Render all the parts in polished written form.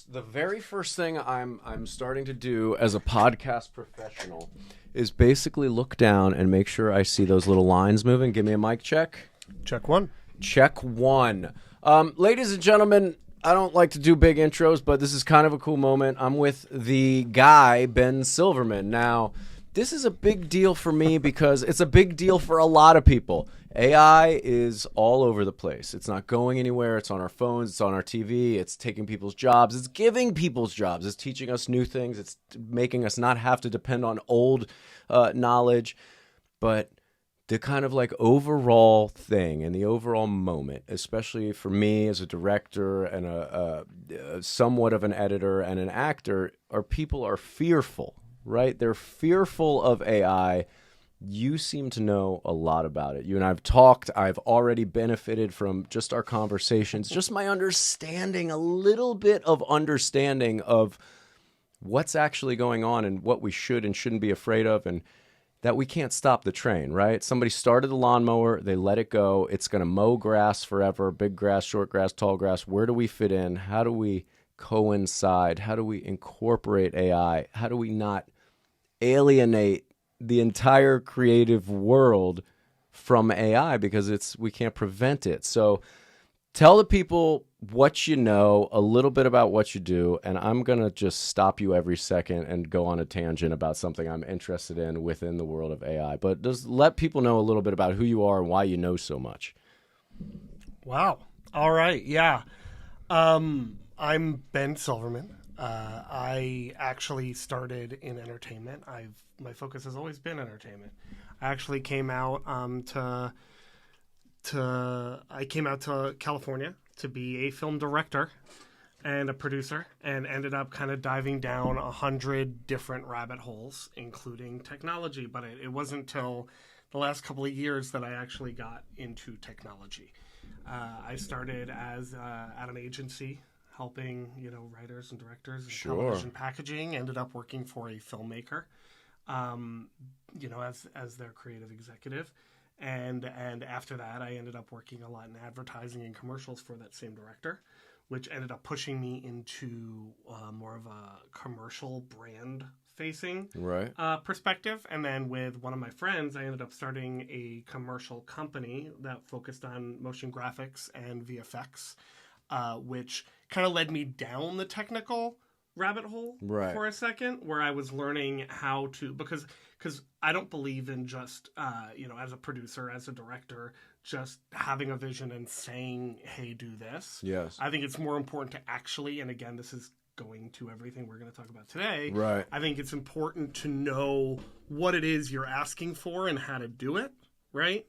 The very first thing I'm starting to do as a podcast professional is basically look down and make sure I see those little lines moving. Give me a mic check. Check one. Check one. Ladies and gentlemen, I don't like to do big intros, but this is kind of a cool moment. I'm with the guy, Ben Silverman. Now, this is a big deal for me because it's a big deal for a lot of people. AI is all over the place. It's not going anywhere. It's on our phones. It's on our TV. It's taking people's jobs. It's giving people's jobs. It's teaching us new things. It's making us not have to depend on old knowledge. But the kind of like overall thing and the overall moment, especially for me as a director and a somewhat of an editor and an actor, people are fearful, right? They're fearful of AI. You seem to know a lot about it. You and I have talked. I've already benefited from just our conversations, just my understanding, a little bit of understanding of what's actually going on and what we should and shouldn't be afraid of, and that we can't stop the train, right? Somebody started the lawnmower, they let it go. It's going to mow grass forever, big grass, short grass, tall grass. Where do we fit in? How do we coincide? How do we incorporate AI? How do we not alienate the entire creative world from AI, because we can't prevent it. So tell the people what you know, a little bit about what you do, and I'm going to just stop you every second and go on a tangent about something I'm interested in within the world of AI. But just let people know a little bit about who you are and why you know so much. Wow. All right. Yeah. I'm Ben Silverman. I actually started in entertainment. My focus has always been entertainment. I actually came out to California to be a film director and a producer, and ended up kind of diving down 100 different rabbit holes, including technology. But it wasn't until the last couple of years that I actually got into technology. I started as at an agency, helping writers and directors and television packaging. Ended up working for a filmmaker, as their creative executive, and after that I ended up working a lot in advertising and commercials for that same director, which ended up pushing me into more of a commercial brand facing perspective. And then with one of my friends, I ended up starting a commercial company that focused on motion graphics and VFX, which kind of led me down the technical rabbit hole for a second, where I was learning how to, because I don't believe in just, as a producer, as a director, just having a vision and saying, hey, do this. Yes. I think it's more important to actually, and again, this is going to everything we're going to talk about today. Right. I think it's important to know what it is you're asking for and how to do it, right?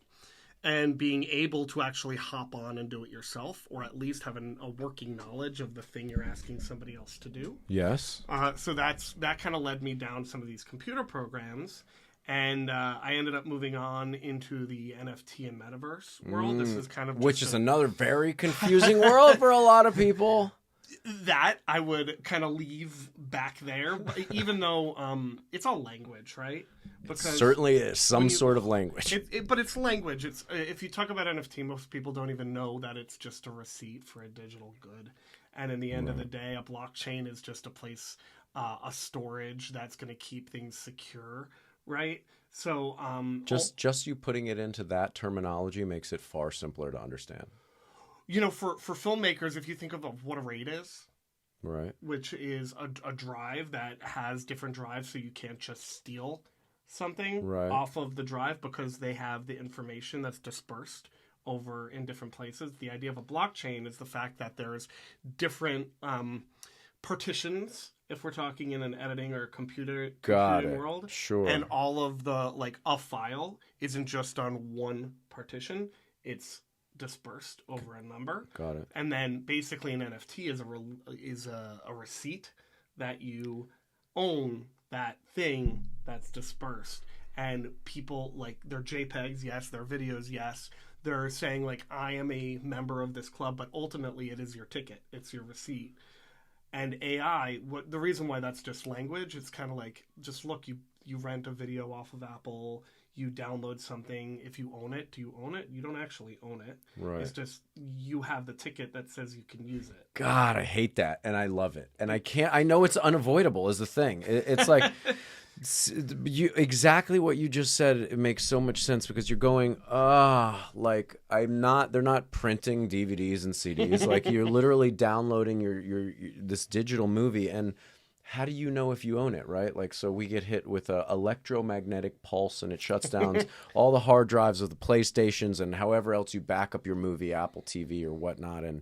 And being able to actually hop on and do it yourself, or at least have a working knowledge of the thing you're asking somebody else to do. Yes. So that kind of led me down some of these computer programs, and I ended up moving on into the NFT and metaverse world. This is kind of which is another very confusing world for a lot of people. That I would kind of leave back there, even though it's all language, right? Because it certainly is some sort of language. But it's language. It's if you talk about NFT, most people don't even know that it's just a receipt for a digital good. And in the end of the day, a blockchain is just a place, a storage that's going to keep things secure, right? So just you putting it into that terminology makes it far simpler to understand. For filmmakers, if you think of what a RAID is, right, which is a drive that has different drives, so you can't just steal something off of the drive because they have the information that's dispersed over in different places. The idea of a blockchain is the fact that there's different partitions, if we're talking in an editing or computing world. Sure. And all of the, a file isn't just on one partition. It's dispersed over a number. Got it. And then basically an NFT is a receipt that you own that thing that's dispersed. And people, their JPEGs, yes, their videos, yes. They're saying, I am a member of this club, but ultimately it is your ticket. It's your receipt. And AI, the reason why that's just language, it's kind of just look, you rent a video off of Apple, you download something. If you own it, do you own it? You don't actually own it. Right. It's just you have the ticket that says you can use it. God, I hate that, and I love it, and I can't. I know it's unavoidable is the thing. It's like you exactly what you just said. It makes so much sense because you're going, like I'm not. They're not printing DVDs and CDs. Like you're literally downloading your this digital movie, and how do you know if you own it, right? Like, so we get hit with a electromagnetic pulse and it shuts down all the hard drives of the PlayStations and however else you back up your movie, Apple TV or whatnot. And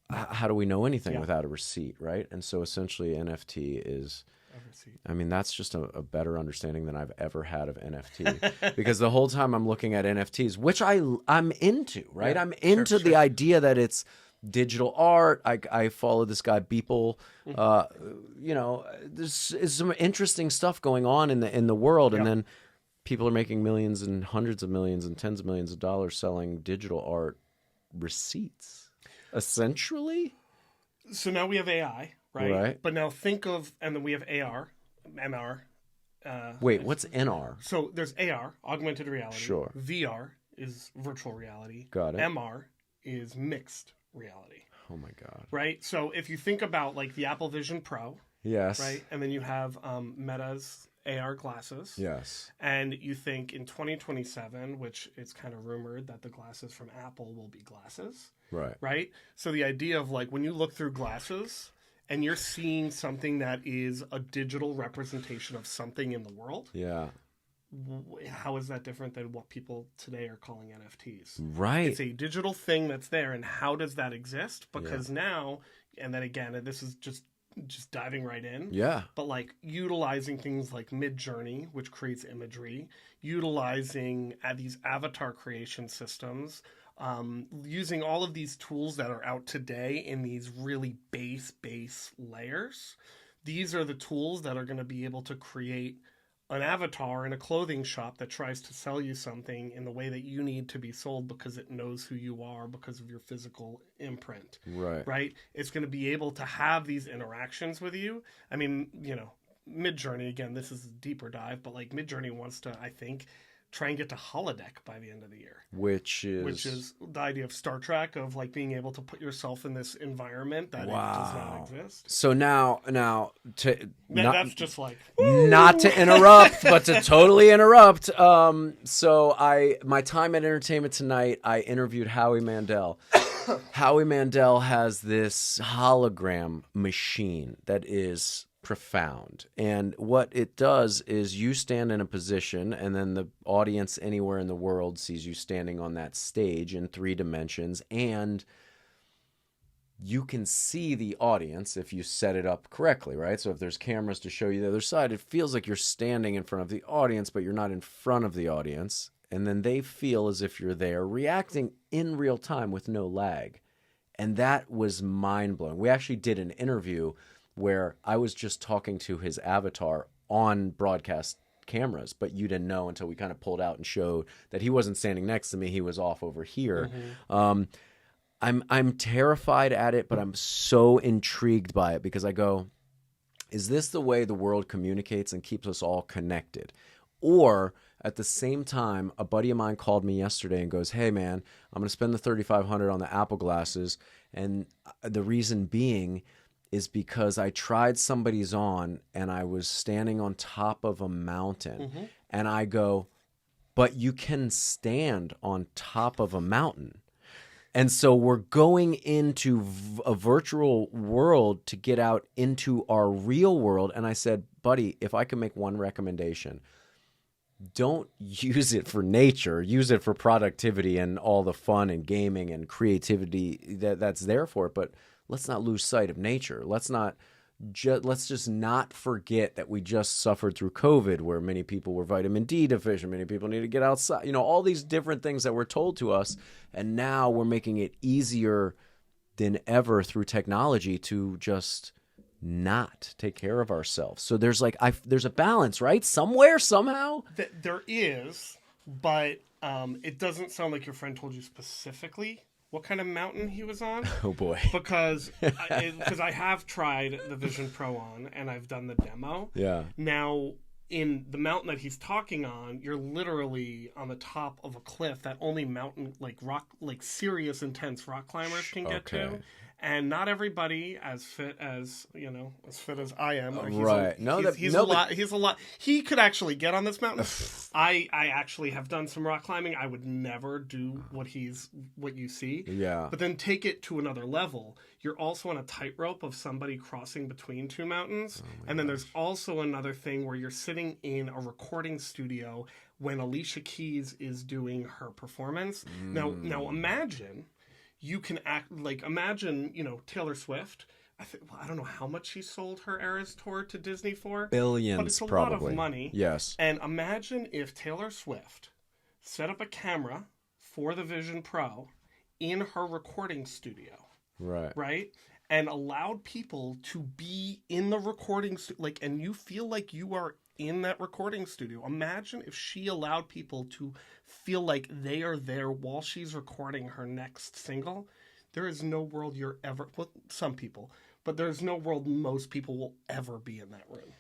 how do we know anything without a receipt, right? And so essentially NFT is, I mean, that's just a better understanding than I've ever had of NFT because the whole time I'm looking at NFTs, which I'm into, right? I'm into the idea that it's digital art. I follow this guy Beeple. You know, there's some interesting stuff going on in the world, and then people are making millions and hundreds of millions and tens of millions of dollars selling digital art receipts, essentially. So now we have AI, right? But now think of, and then we have AR, MR. Wait, what's NR? So there's AR, augmented reality. Sure. VR is virtual reality. Got it. MR is mixed reality. Oh my God. Right? So if you think about like the Apple Vision Pro, yes, right? And then you have Meta's AR glasses. Yes. And you think in 2027, which it's kind of rumored that the glasses from Apple will be glasses. Right. Right? So the idea of like when you look through glasses and you're seeing something that is a digital representation of something in the world. Yeah. How is that different than what people today are calling NFTs? Right. It's a digital thing that's there, and how does that exist? Because now, and then again, and this is just diving right in. Yeah. But like utilizing things like Midjourney, which creates imagery, utilizing these avatar creation systems, using all of these tools that are out today in these really base layers. These are the tools that are going to be able to create an avatar in a clothing shop that tries to sell you something in the way that you need to be sold because it knows who you are because of your physical imprint. Right? It's going to be able to have these interactions with you. I mean, you know, Midjourney, again, this is a deeper dive, but like Midjourney wants to, I think, try and get to holodeck by the end of the year. Which is the idea of Star Trek, of like being able to put yourself in this environment that it does not exist. So now that's just like not to interrupt, but to totally interrupt. So my time at Entertainment Tonight, I interviewed Howie Mandel. Howie Mandel has this hologram machine that is profound, and what it does is you stand in a position and then the audience anywhere in the world sees you standing on that stage in 3 dimensions, and you can see the audience if you set it up correctly, right? So if there's cameras to show you the other side, it feels like you're standing in front of the audience, but you're not in front of the audience, and then they feel as if you're there reacting in real time with no lag. And that was mind-blowing. We actually did an interview where I was just talking to his avatar on broadcast cameras, but you didn't know until we kind of pulled out and showed that he wasn't standing next to me. He was off over here. I'm terrified at it, but I'm so intrigued by it because I go, is this the way the world communicates and keeps us all connected? Or at the same time, a buddy of mine called me yesterday and goes, hey man, I'm going to spend the $3,500 on the Apple glasses. And the reason being is because I tried somebody's on and I was standing on top of a mountain, and I go, but you can stand on top of a mountain. And so we're going into a virtual world to get out into our real world. And I said, buddy, if I can make one recommendation, don't use it for nature, use it for productivity and all the fun and gaming and creativity that's there for it. But let's not lose sight of nature. Let's just not forget that we just suffered through COVID, where many people were vitamin D deficient. Many people need to get outside. You know, all these different things that were told to us. And now we're making it easier than ever through technology to just not take care of ourselves. So there's there's a balance, right? Somewhere, somehow. There is, but it doesn't sound like your friend told you specifically what kind of mountain he was on. Oh boy. Because I have tried the Vision Pro on and I've done the demo. Yeah. Now, in the mountain that he's talking on, you're literally on the top of a cliff that only mountain like rock like serious intense rock climbers can get to. And not everybody as fit as I am. Right. He's a lot. He could actually get on this mountain. I actually have done some rock climbing. I would never do what you see. Yeah. But then take it to another level. You're also on a tightrope of somebody crossing between two mountains. And then there's also another thing where you're sitting in a recording studio when Alicia Keys is doing her performance. Now imagine you can imagine, Taylor Swift. I don't know how much she sold her Eras tour to Disney for. Billions, but it's a probably. lot of money. Yes. And imagine if Taylor Swift set up a camera for the Vision Pro in her recording studio. Right. Right? And allowed people to be in the recording studio, and you feel like you are in that recording studio. Imagine if she allowed people to feel like they are there while she's recording her next single. There is no world some people, but there's no world most people will ever be in that room.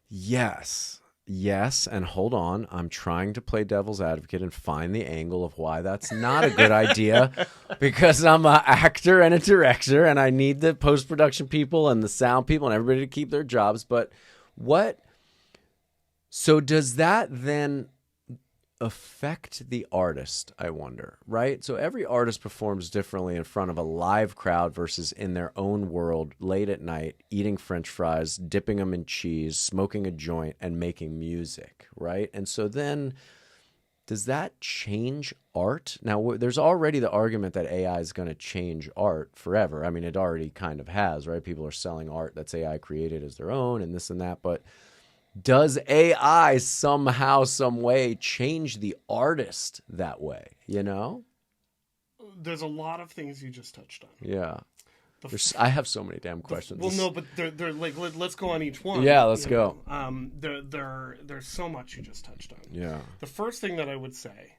Yes. Yes, and hold on. I'm trying to play devil's advocate and find the angle of why that's not a good idea, because I'm an actor and a director, and I need the post-production people and the sound people and everybody to keep their jobs. But so does that then affect the artist, I wonder, right? So every artist performs differently in front of a live crowd versus in their own world late at night, eating French fries, dipping them in cheese, smoking a joint, and making music, right? And so then does that change art? Now, there's already the argument that AI is going to change art forever. I mean, it already kind of has, right? People are selling art that's AI created as their own and this and that, but does AI somehow, some way change the artist that way, There's a lot of things you just touched on. Yeah. I have so many damn questions. Well, no, but they're like, let's go on each one. Yeah, let's go. There's so much you just touched on. Yeah. The first thing that I would say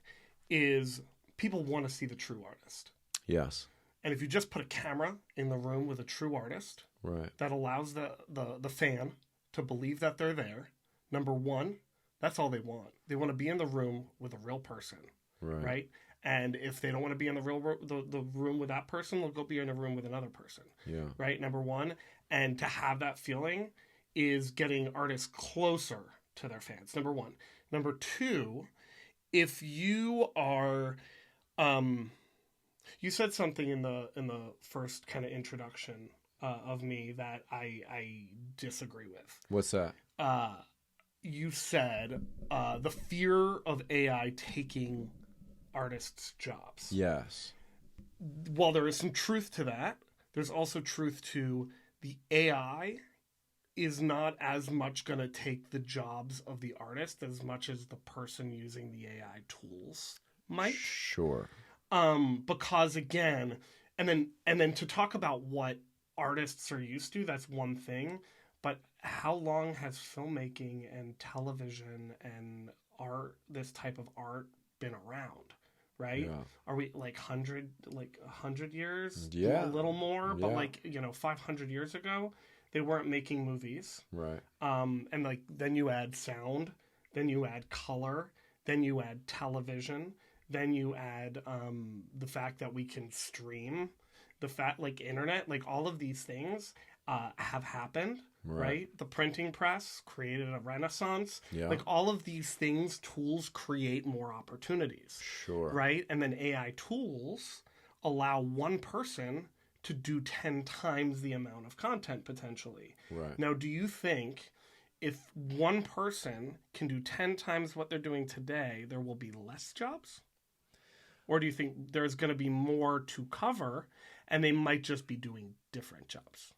is people want to see the true artist. Yes. And if you just put a camera in the room with a true artist, right, that allows the fan to believe that they're there. Number one, that's all they want. They want to be in the room with a real person, right? And if they don't want to be in the room with that person, they'll go be in a room with another person, right? Number one, and to have that feeling is getting artists closer to their fans. Number one. Number two, if you are, you said something in the first kind of introduction of me that I disagree with. What's that? You said the fear of AI taking artists' jobs. Yes. While there is some truth to that, there's also truth to the AI is not as much going to take the jobs of the artist as much as the person using the AI tools might. Sure. Because again, and then to talk about what artists are used to, that's one thing, but how long has filmmaking and television and art, this type of art, been around, right? Yeah. Are we like 100 years? Yeah. A little more, but Yeah. 500 years ago, they weren't making movies. Right. And then you add sound, then you add color, then you add television, then you add the fact that we can stream, the fact internet, all of these things have happened, right? The printing press created a renaissance. Yeah. All of these things, tools create more opportunities. Sure. Right? And then AI tools allow one person to do 10 times the amount of content potentially. Right. Now, do you think if one person can do 10 times what they're doing today, there will be less jobs? Or do you think there's going to be more to cover and they might just be doing different jobs?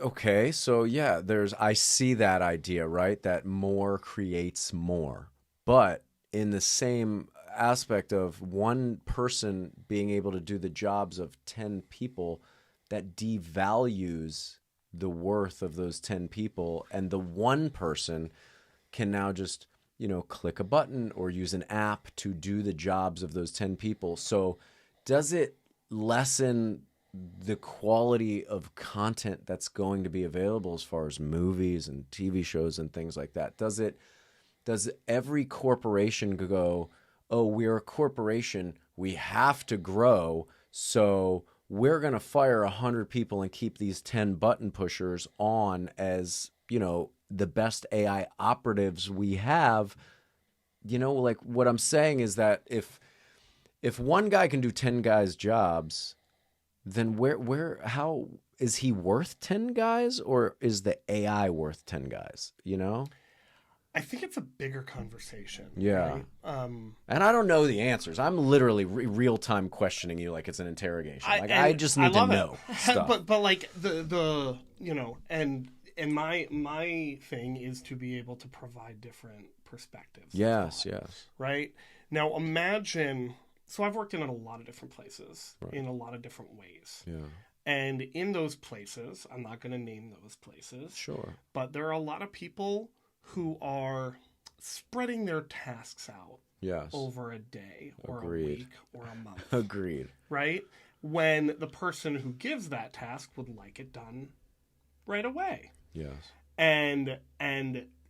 Okay, so yeah, I see that idea, right? That more creates more. But in the same aspect of one person being able to do the jobs of 10 people, that devalues the worth of those 10 people, and the one person can now just, click a button or use an app to do the jobs of those 10 people. So does it lessen the quality of content that's going to be available as far as movies and TV shows and things like that? Does every corporation go, oh, we're a corporation, we have to grow, so we're going to fire 100 people and keep these 10 button pushers on as, the best AI operatives we have? Like what I'm saying is that if one guy can do 10 guys' jobs, then how is he worth 10 guys, or is the AI worth 10 guys? I think it's a bigger conversation. Yeah. Right? And I don't know the answers. I'm literally real time questioning you like it's an interrogation. I just need to know stuff. But like the and my thing is to be able to provide different perspectives. Yes. Right? Now imagine, so I've worked in a lot of different places in a lot of different ways. Yeah. And in those places, I'm not going to name those places. Sure. But there are a lot of people who are spreading their tasks out over a day or a week or a month. Agreed. Right? When the person who gives that task would like it done right away. Yes. And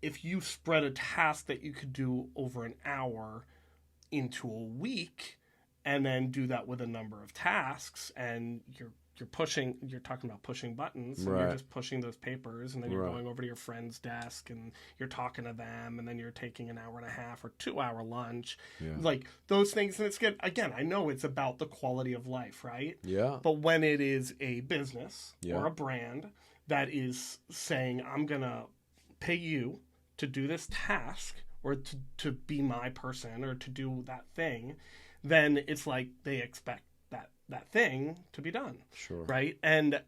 if you spread a task that you could do over an hour into a week and then do that with a number of tasks, and you're talking about pushing buttons, and you're just pushing those papers, and then you're going over to your friend's desk and you're talking to them, and then you're taking an hour and a half or 2-hour lunch, like those things. And it's good. Again, I know it's about the quality of life, right? Yeah. But when it is a business or a brand that is saying, I'm going to pay you to do this task or to be my person or to do that thing, then it's like they expect that thing to be done. Sure. Right? And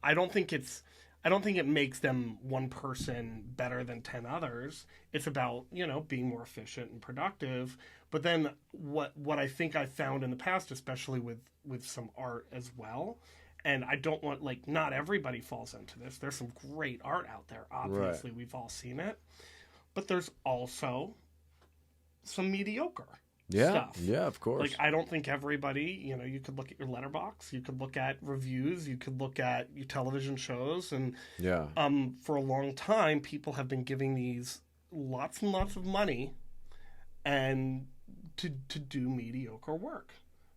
I don't think it makes them one person better than 10 others. It's about, being more efficient and productive. But then what I think I found in the past, especially with some art as well, and I don't want, not everybody falls into this. There's some great art out there. Obviously, we've all seen it. But there's also some mediocre stuff. Yeah, of course. I don't think everybody, you could look at your letterbox, you could look at reviews, you could look at your television shows, and for a long time, people have been giving these lots and lots of money and to do mediocre work,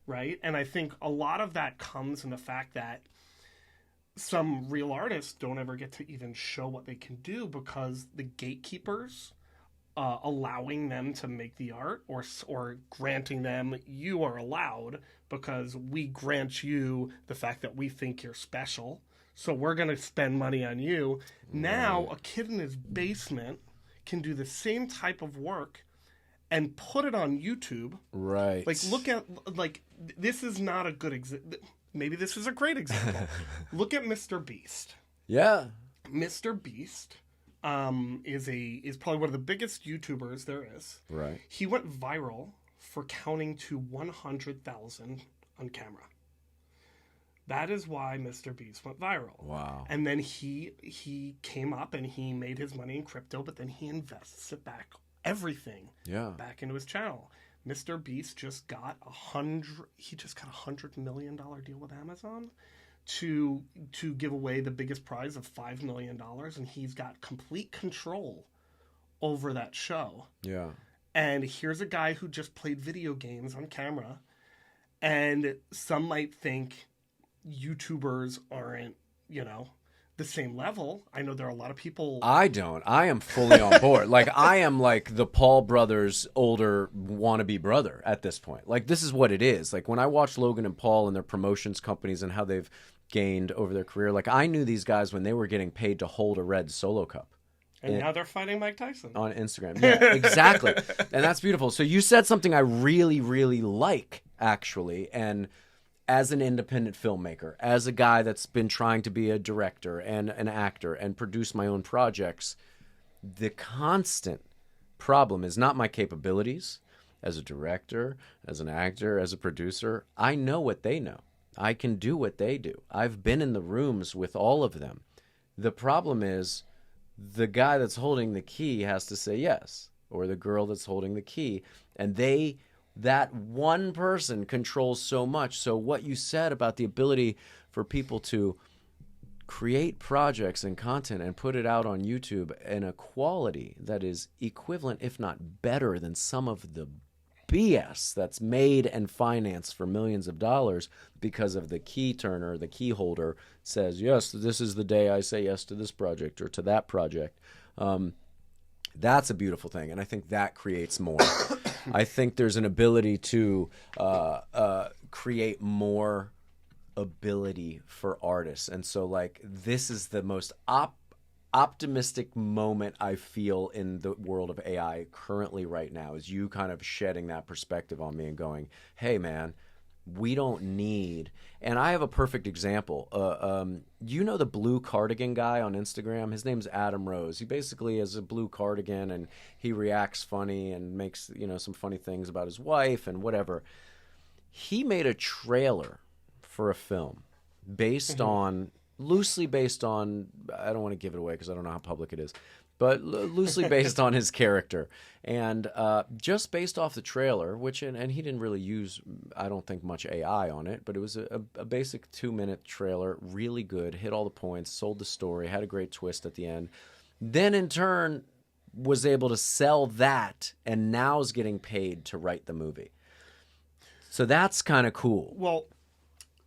right? And I think a lot of that comes in the fact that some real artists don't ever get to even show what they can do because the gatekeepers allowing them to make the art or granting them, you are allowed because we grant you the fact that we think you're special, so we're going to spend money on you. Now a kid in his basement can do the same type of work and put it on YouTube. Right. Look at, this is not a good example. Maybe this is a great example. Look at Mr. Beast. Yeah. Mr. Beast is probably one of the biggest YouTubers there is. Right. He went viral for counting to 100,000 on camera. That is why Mr. Beast went viral. Wow. And then he came up and he made his money in crypto, but then he invests it back, everything back into his channel. Mr. Beast just got $100 million deal with Amazon to give away the biggest prize of $5 million, and he's got complete control over that show. Yeah. And here's a guy who just played video games on camera, and some might think YouTubers aren't, the same level. I know there are a lot of people. I don't. I am fully on board. I am like the Paul brothers' older wannabe brother at this point. This is what it is. When I watch Logan and Paul and their promotions companies and how they've gained over their career, I knew these guys when they were getting paid to hold a red Solo cup. And now they're fighting Mike Tyson. On Instagram. Yeah, exactly. And that's beautiful. So you said something I really, really like, actually, and as an independent filmmaker, as a guy that's been trying to be a director and an actor and produce my own projects, the constant problem is not my capabilities as a director, as an actor, as a producer. I know what they know. I can do what they do. I've been in the rooms with all of them. The problem is the guy that's holding the key has to say yes, or the girl that's holding the key, and they that one person controls so much. So what you said about the ability for people to create projects and content and put it out on YouTube in a quality that is equivalent, if not better, than some of the BS that's made and financed for millions of dollars because of the key turner, the key holder says, yes, this is the day I say yes to this project or to that project. That's a beautiful thing. And I think that creates more. I think there's an ability to create more ability for artists. And so, like, this is the most optimistic moment I feel in the world of AI currently right now, is you kind of shedding that perspective on me and going, hey, man, we don't need... And I have a perfect example. You know the blue cardigan guy on Instagram? His name's Adam Rose. He basically has a blue cardigan, and he reacts funny and makes, you know, some funny things about his wife and whatever. He made a trailer for a film based on... loosely based on, I don't want to give it away because I don't know how public it is, but loosely based on his character. And just based off the trailer, which, and he didn't really use, I don't think, much AI on it, but it was a basic 2-minute trailer, really good, hit all the points, sold the story, had a great twist at the end. Then in turn was able to sell that, and now is getting paid to write the movie. So that's kind of cool. Well,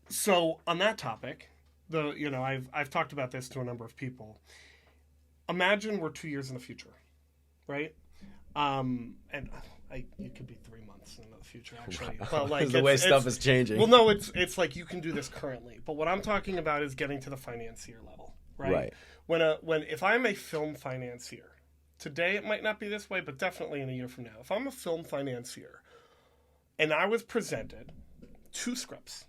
so on that topic... I've talked about this to a number of people. Imagine we're 2 years in the future, right? It could be 3 months in the future, actually. But like the way stuff is changing. Well, no, it's like you can do this currently. But what I'm talking about is getting to the financier level, right? If I'm a film financier, today it might not be this way, but definitely in a year from now. If I'm a film financier, and I was presented 2 scripts.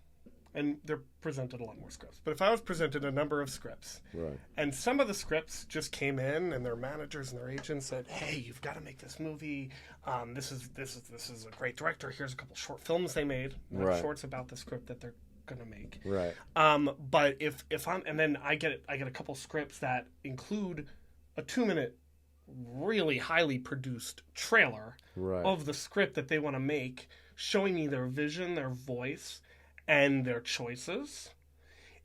And they're presented a lot more scripts. But if I was presented a number of scripts, right, and some of the scripts just came in, and their managers and their agents said, "Hey, you've got to make this movie. This is a great director. Here's a couple short films they made. Not shorts about the script that they're gonna make." Right. But if I'm, and then I get a couple scripts that include a 2-minute, really highly produced trailer of the script that they want to make, showing me their vision, their voice, and their choices.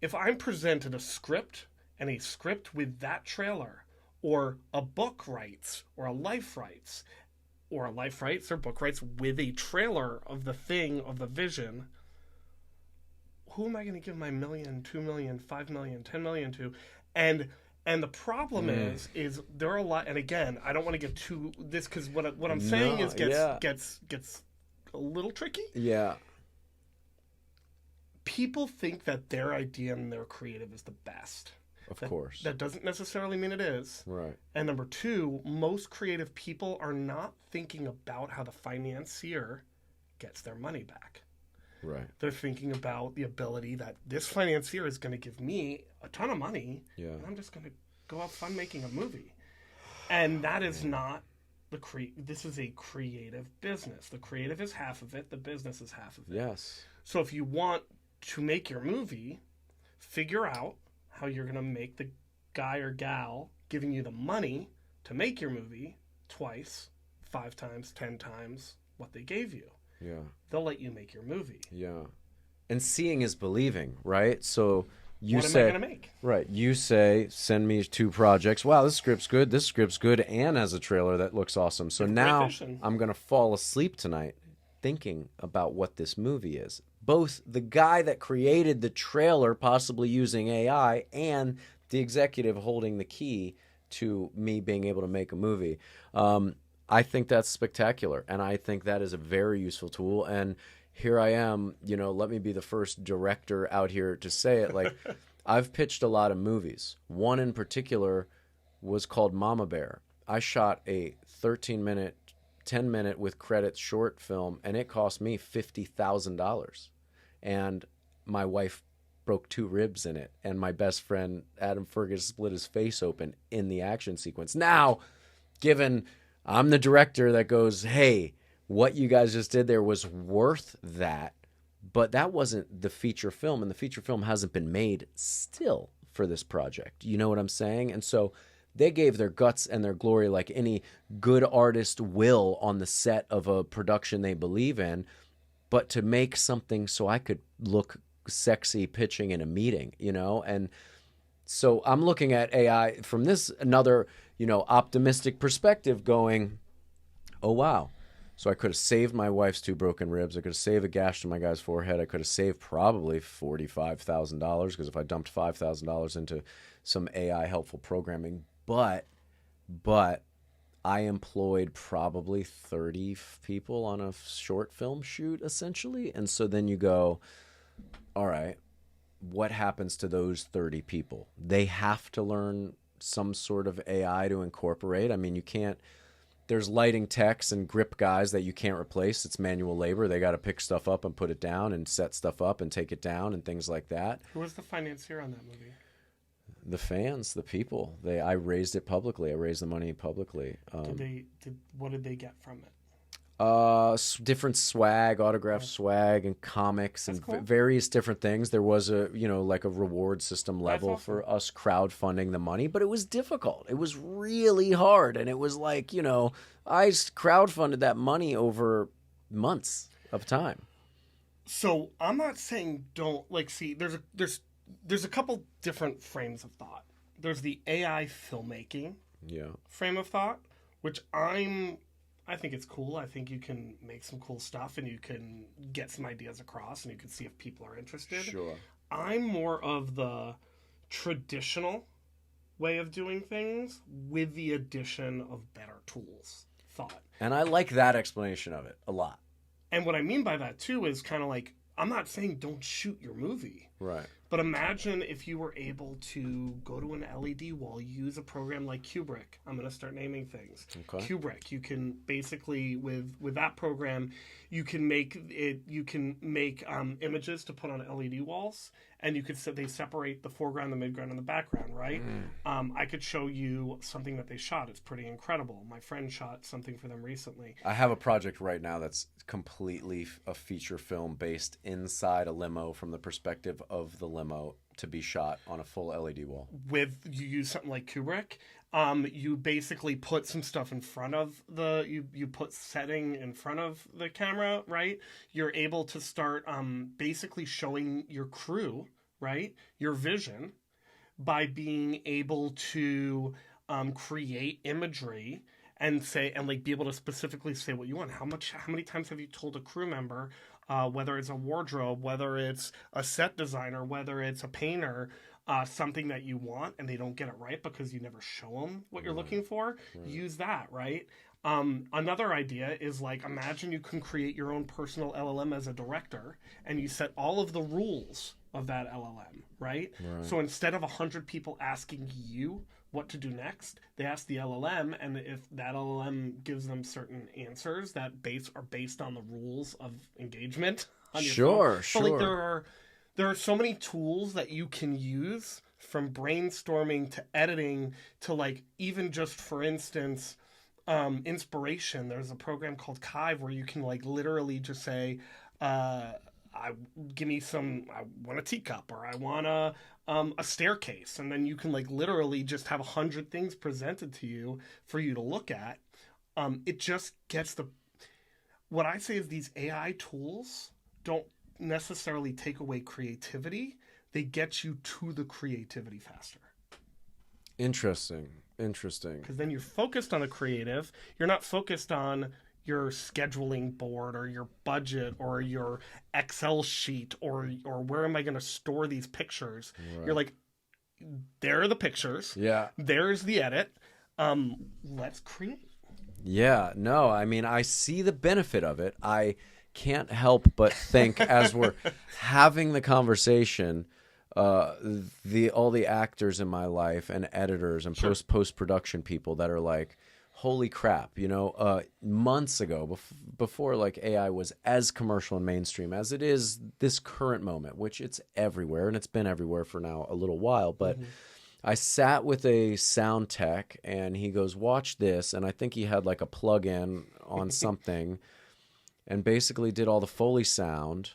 If I'm presented a script, and a script with that trailer, or a book rights, or a life rights, or book rights with a trailer of the thing, of the vision, who am I going to give my $1 million, $2 million, $5 million, $10 million to? And the problem is there are a lot, and again, I don't want to get too this, because what I'm saying is gets a little tricky. Yeah. People think that their idea and their creative is the best. Of course. That doesn't necessarily mean it is. Right. And number 2, most creative people are not thinking about how the financier gets their money back. Right. They're thinking about the ability that this financier is going to give me a ton of money, and I'm just going to go have fun making a movie. And that is not this is a creative business. The creative is half of it, the business is half of it. Yes. So if you want to make your movie, figure out how you're going to make the guy or gal giving you the money to make your movie twice, 5 times, 10 times what they gave you. Yeah. They'll let you make your movie. Yeah. And seeing is believing, right? So you what say, am I going to make? Right. You say, send me 2 projects. Wow, this script's good, and has a trailer that looks awesome. So now I'm going to fall asleep tonight thinking about what this movie is. Both the guy that created the trailer, possibly using AI, and the executive holding the key to me being able to make a movie. I think that's spectacular, and I think that is a very useful tool. And here I am, let me be the first director out here to say it. Like, I've pitched a lot of movies. One in particular was called Mama Bear. I shot a 13-minute, 10-minute with credits short film, and it cost me $50,000. And my wife broke 2 ribs in it, and my best friend Adam Fergus split his face open in the action sequence. Now, given I'm the director that goes, hey, what you guys just did there was worth that, but that wasn't the feature film, and the feature film hasn't been made still for this project. You know what I'm saying? And so they gave their guts and their glory like any good artist will on the set of a production they believe in, but to make something so I could look sexy pitching in a meeting, you know? And so I'm looking at AI from this another, you know, optimistic perspective going, oh, wow. So I could have saved my wife's 2 broken ribs. I could have saved a gash to my guy's forehead. I could have saved probably $45,000 because if I dumped $5,000 into some AI helpful programming, but I employed probably 30 people on a short film shoot essentially. And so then you go, all right, what happens to those 30 people? They have to learn some sort of AI to incorporate. I mean, you can't, there's lighting techs and grip guys that you can't replace. It's manual labor. They got to pick stuff up and put it down and set stuff up and take it down and things like that. Who was the financier on that movie? The fans, the people. I raised it publicly. I raised the money publicly. What did they get from it? Different swag, autographed swag, and comics, and cool. various different things. There was a, you know, like a reward system level for us crowdfunding the money, but it was difficult. It was really hard, and it was like, you know, I crowdfunded that money over months of time. So I'm not saying don't see. There's a couple different frames of thought. There's the AI filmmaking frame of thought, which I think it's cool. I think you can make some cool stuff and you can get some ideas across and you can see if people are interested. Sure. I'm more of the traditional way of doing things with the addition of better tools thought. And I like that explanation of it a lot. And what I mean by that too is kind of like, I'm not saying don't shoot your movie. Right. But imagine if you were able to go to an LED wall, use a program like Kubrick. I'm going to start naming things. Okay. Kubrick. You can basically, with that program, you can make images to put on LED walls, and you could they separate the foreground, the midground, and the background, right? I could show you something that they shot. It's pretty incredible. My friend shot something for them recently. I have a project right now that's completely a feature film based inside a limo from the perspective of the limo to be shot on a full LED wall. You use something like Kubrick. You basically put some stuff in front of you put setting in front of the camera, right? You're able to start basically showing your crew, right, your vision by being able to create imagery and be able to specifically say what you want. How many times have you told a crew member, whether it's a wardrobe, whether it's a set designer, whether it's a painter, something that you want and they don't get it right because you never show them what you're looking for? Use that, right? Another idea is imagine you can create your own personal LLM as a director and you set all of the rules of that LLM, right? So instead of 100 people asking you what to do next, they ask the LLM, and if that LLM gives them certain answers that are based on the rules of engagement on your phone. So there are so many tools that you can use, from brainstorming to editing to even just, for instance, inspiration. There's a program called Kive where you can literally just say, I want a teacup, or I want a staircase, and then you can literally just have 100 things presented to you for you to look at. It just gets what I say is these AI tools don't necessarily take away creativity. They get you to the creativity faster. Interesting. Because then you're focused on the creative. You're not focused on your scheduling board or your budget or your Excel sheet or where am I going to store these pictures. Right. You're like, there are the pictures. Yeah. There's the edit. Let's create. Yeah. No, I mean, I see the benefit of it. I can't help but think as we're having the conversation, all the actors in my life and editors and post-production people that are like, holy crap, months ago, before AI was as commercial and mainstream as it is this current moment, which it's everywhere, and it's been everywhere for now a little while, but I sat with a sound tech, and he goes, watch this, and I think he had a plug-in on something, and basically did all the Foley sound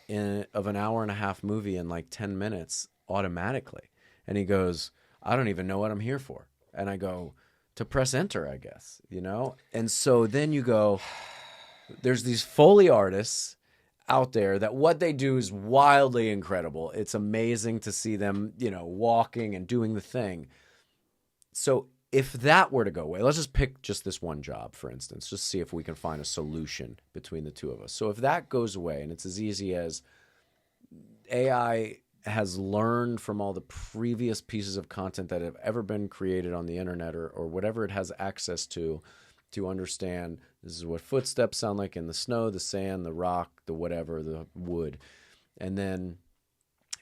of an hour and a half movie in 10 minutes automatically. And he goes, I don't even know what I'm here for. And I go, to press enter, I guess, you know? And so then you go, there's these Foley artists out there that what they do is wildly incredible. It's amazing to see them, you know, walking and doing the thing. So if that were to go away, let's just pick just this one job, for instance, just see if we can find a solution between the two of us. So if that goes away and it's as easy as AI has learned from all the previous pieces of content that have ever been created on the internet or whatever it has access to understand this is what footsteps sound like in the snow, the sand, the rock, the whatever, the wood. And then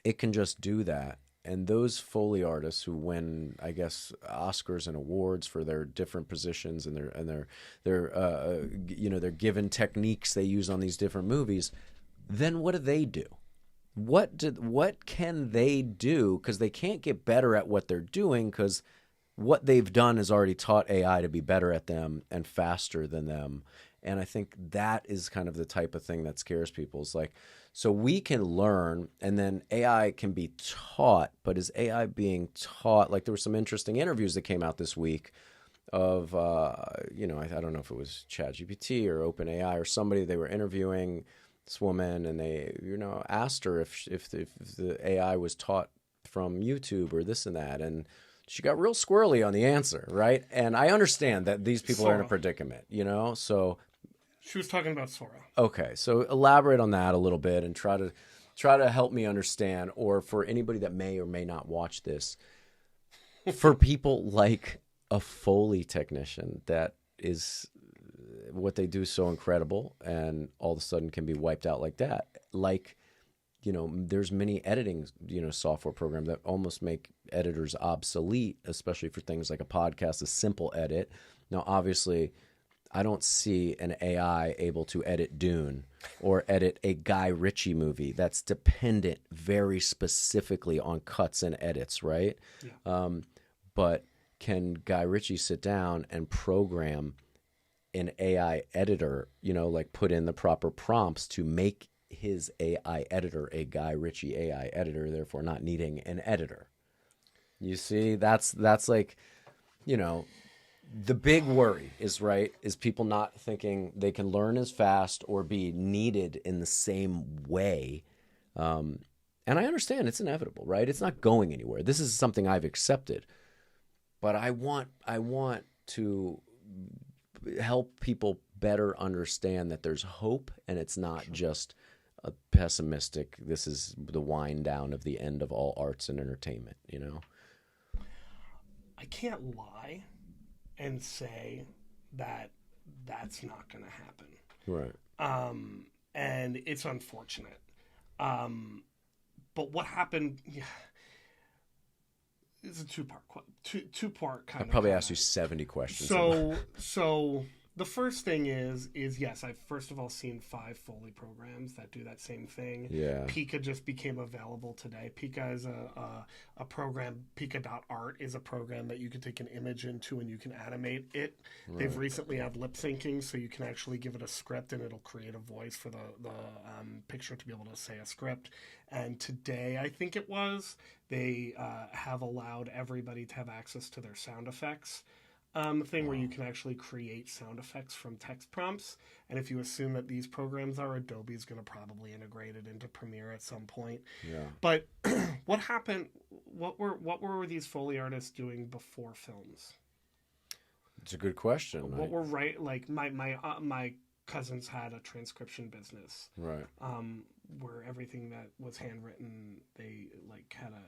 it can just do that. And those Foley artists who win, I guess, Oscars and awards for their different positions and their you know, their given techniques they use on these different movies, then what do they do? What can they do? Because they can't get better at what they're doing because what they've done has already taught AI to be better at them and faster than them. And I think that is kind of the type of thing that scares people. It's like, so we can learn and then AI can be taught, but is AI being taught? Like there were some interesting interviews that came out this week of, you know, I don't know if it was ChatGPT or OpenAI or somebody they were interviewing this woman and they, you know, asked her if the AI was taught from YouTube or this and that. And she got real squirrely on the answer, right? And I understand that these people are in a predicament, you know? So she was talking about Sora. Okay, so elaborate on that a little bit and try to help me understand, or for anybody that may or may not watch this, for people like a Foley technician that is what they do is so incredible and all of a sudden can be wiped out like that. Like, you know, there's many editing, you know, software programs that almost make editors obsolete, especially for things like a podcast, a simple edit. Now, obviously, I don't see an AI able to edit Dune or edit a Guy Ritchie movie that's dependent very specifically on cuts and edits, right? Yeah. But can Guy Ritchie sit down and program an AI editor, you know, like put in the proper prompts to make his AI editor a Guy Ritchie AI editor, therefore not needing an editor? You see, that's like, you know, the big worry is people not thinking they can learn as fast or be needed in the same way. And I understand it's inevitable, right? It's not going anywhere. This is something I've accepted, but I want to help people better understand that there's hope and it's not just a pessimistic, this is the wind down of the end of all arts and entertainment, you know? I can't lie and say that that's not going to happen. Right. And it's unfortunate. But what happened? Yeah, it's a two-part kind of. I probably asked you 70 questions. So the first thing is yes, I've first of all seen 5 Foley programs that do that same thing. Yeah. Pika just became available today. Pika is a program. Pika.art is a program that you can take an image into and you can animate it. Right. They've recently had lip syncing, so you can actually give it a script and it'll create a voice for the picture to be able to say a script. And today, I think it was, they have allowed everybody to have access to their sound effects. Thing where you can actually create sound effects from text prompts. And if you assume that these programs are, Adobe's going to probably integrate it into Premiere at some point. Yeah. But what happened? What were these Foley artists doing before films? It's a good question. What were like my cousins had a transcription business. Right. Where everything that was handwritten, they like had a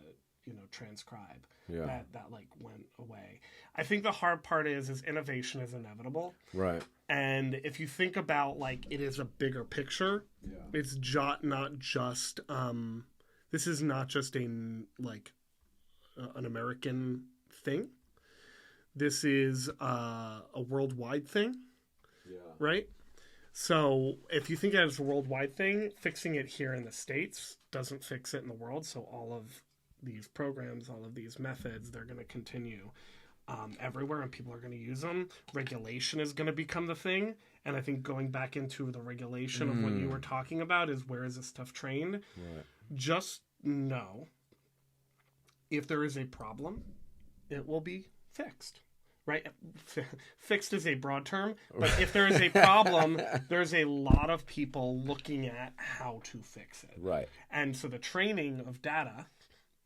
transcribe. Yeah. That like went away. I think the hard part is innovation is inevitable. Right. And if you think about like it is a bigger picture, it's not just this is not just an American thing. This is a worldwide thing. Yeah. Right? So if you think of it as a worldwide thing, fixing it here in the States doesn't fix it in the world. So all of these programs, all of these methods, they're going to continue everywhere and people are going to use them. Regulation is going to become the thing. And I think going back into the regulation of what you were talking about is where is this stuff trained? Right. Just know if there is a problem, it will be fixed. Right? Fixed is a broad term, but if there is a problem, there's a lot of people looking at how to fix it. Right. And so the training of data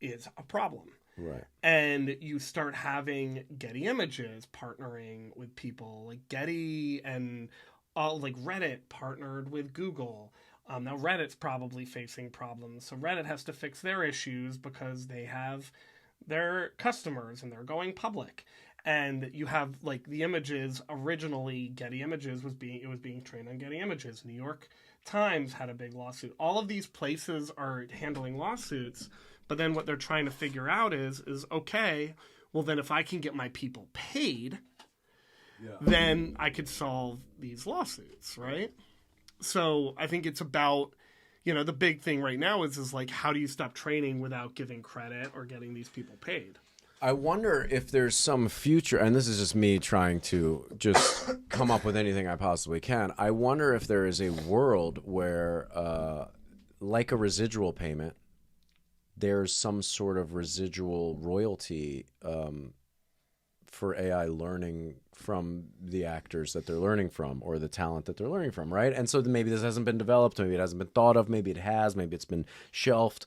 is a problem. Right. And you start having Getty Images partnering with people like Getty, and like Reddit partnered with Google. Now Reddit's probably facing problems, so Reddit has to fix their issues because they have their customers and they're going public. And you have like the images originally, Getty Images was being trained on Getty Images. New York Times had a big lawsuit. All of these places are handling lawsuits, but then what they're trying to figure out is okay, well then if I can get my people paid, then I could solve these lawsuits, right? So I think it's about, the big thing right now is like, how do you stop training without giving credit or getting these people paid? I wonder if there's some future, and this is just me trying to just come up with anything I possibly can. I wonder if there is a world where, like a residual payment, there's some sort of residual royalty for AI learning from the actors that they're learning from, or the talent that they're learning from, right? And so maybe this hasn't been developed, maybe it hasn't been thought of, maybe it has, maybe it's been shelved,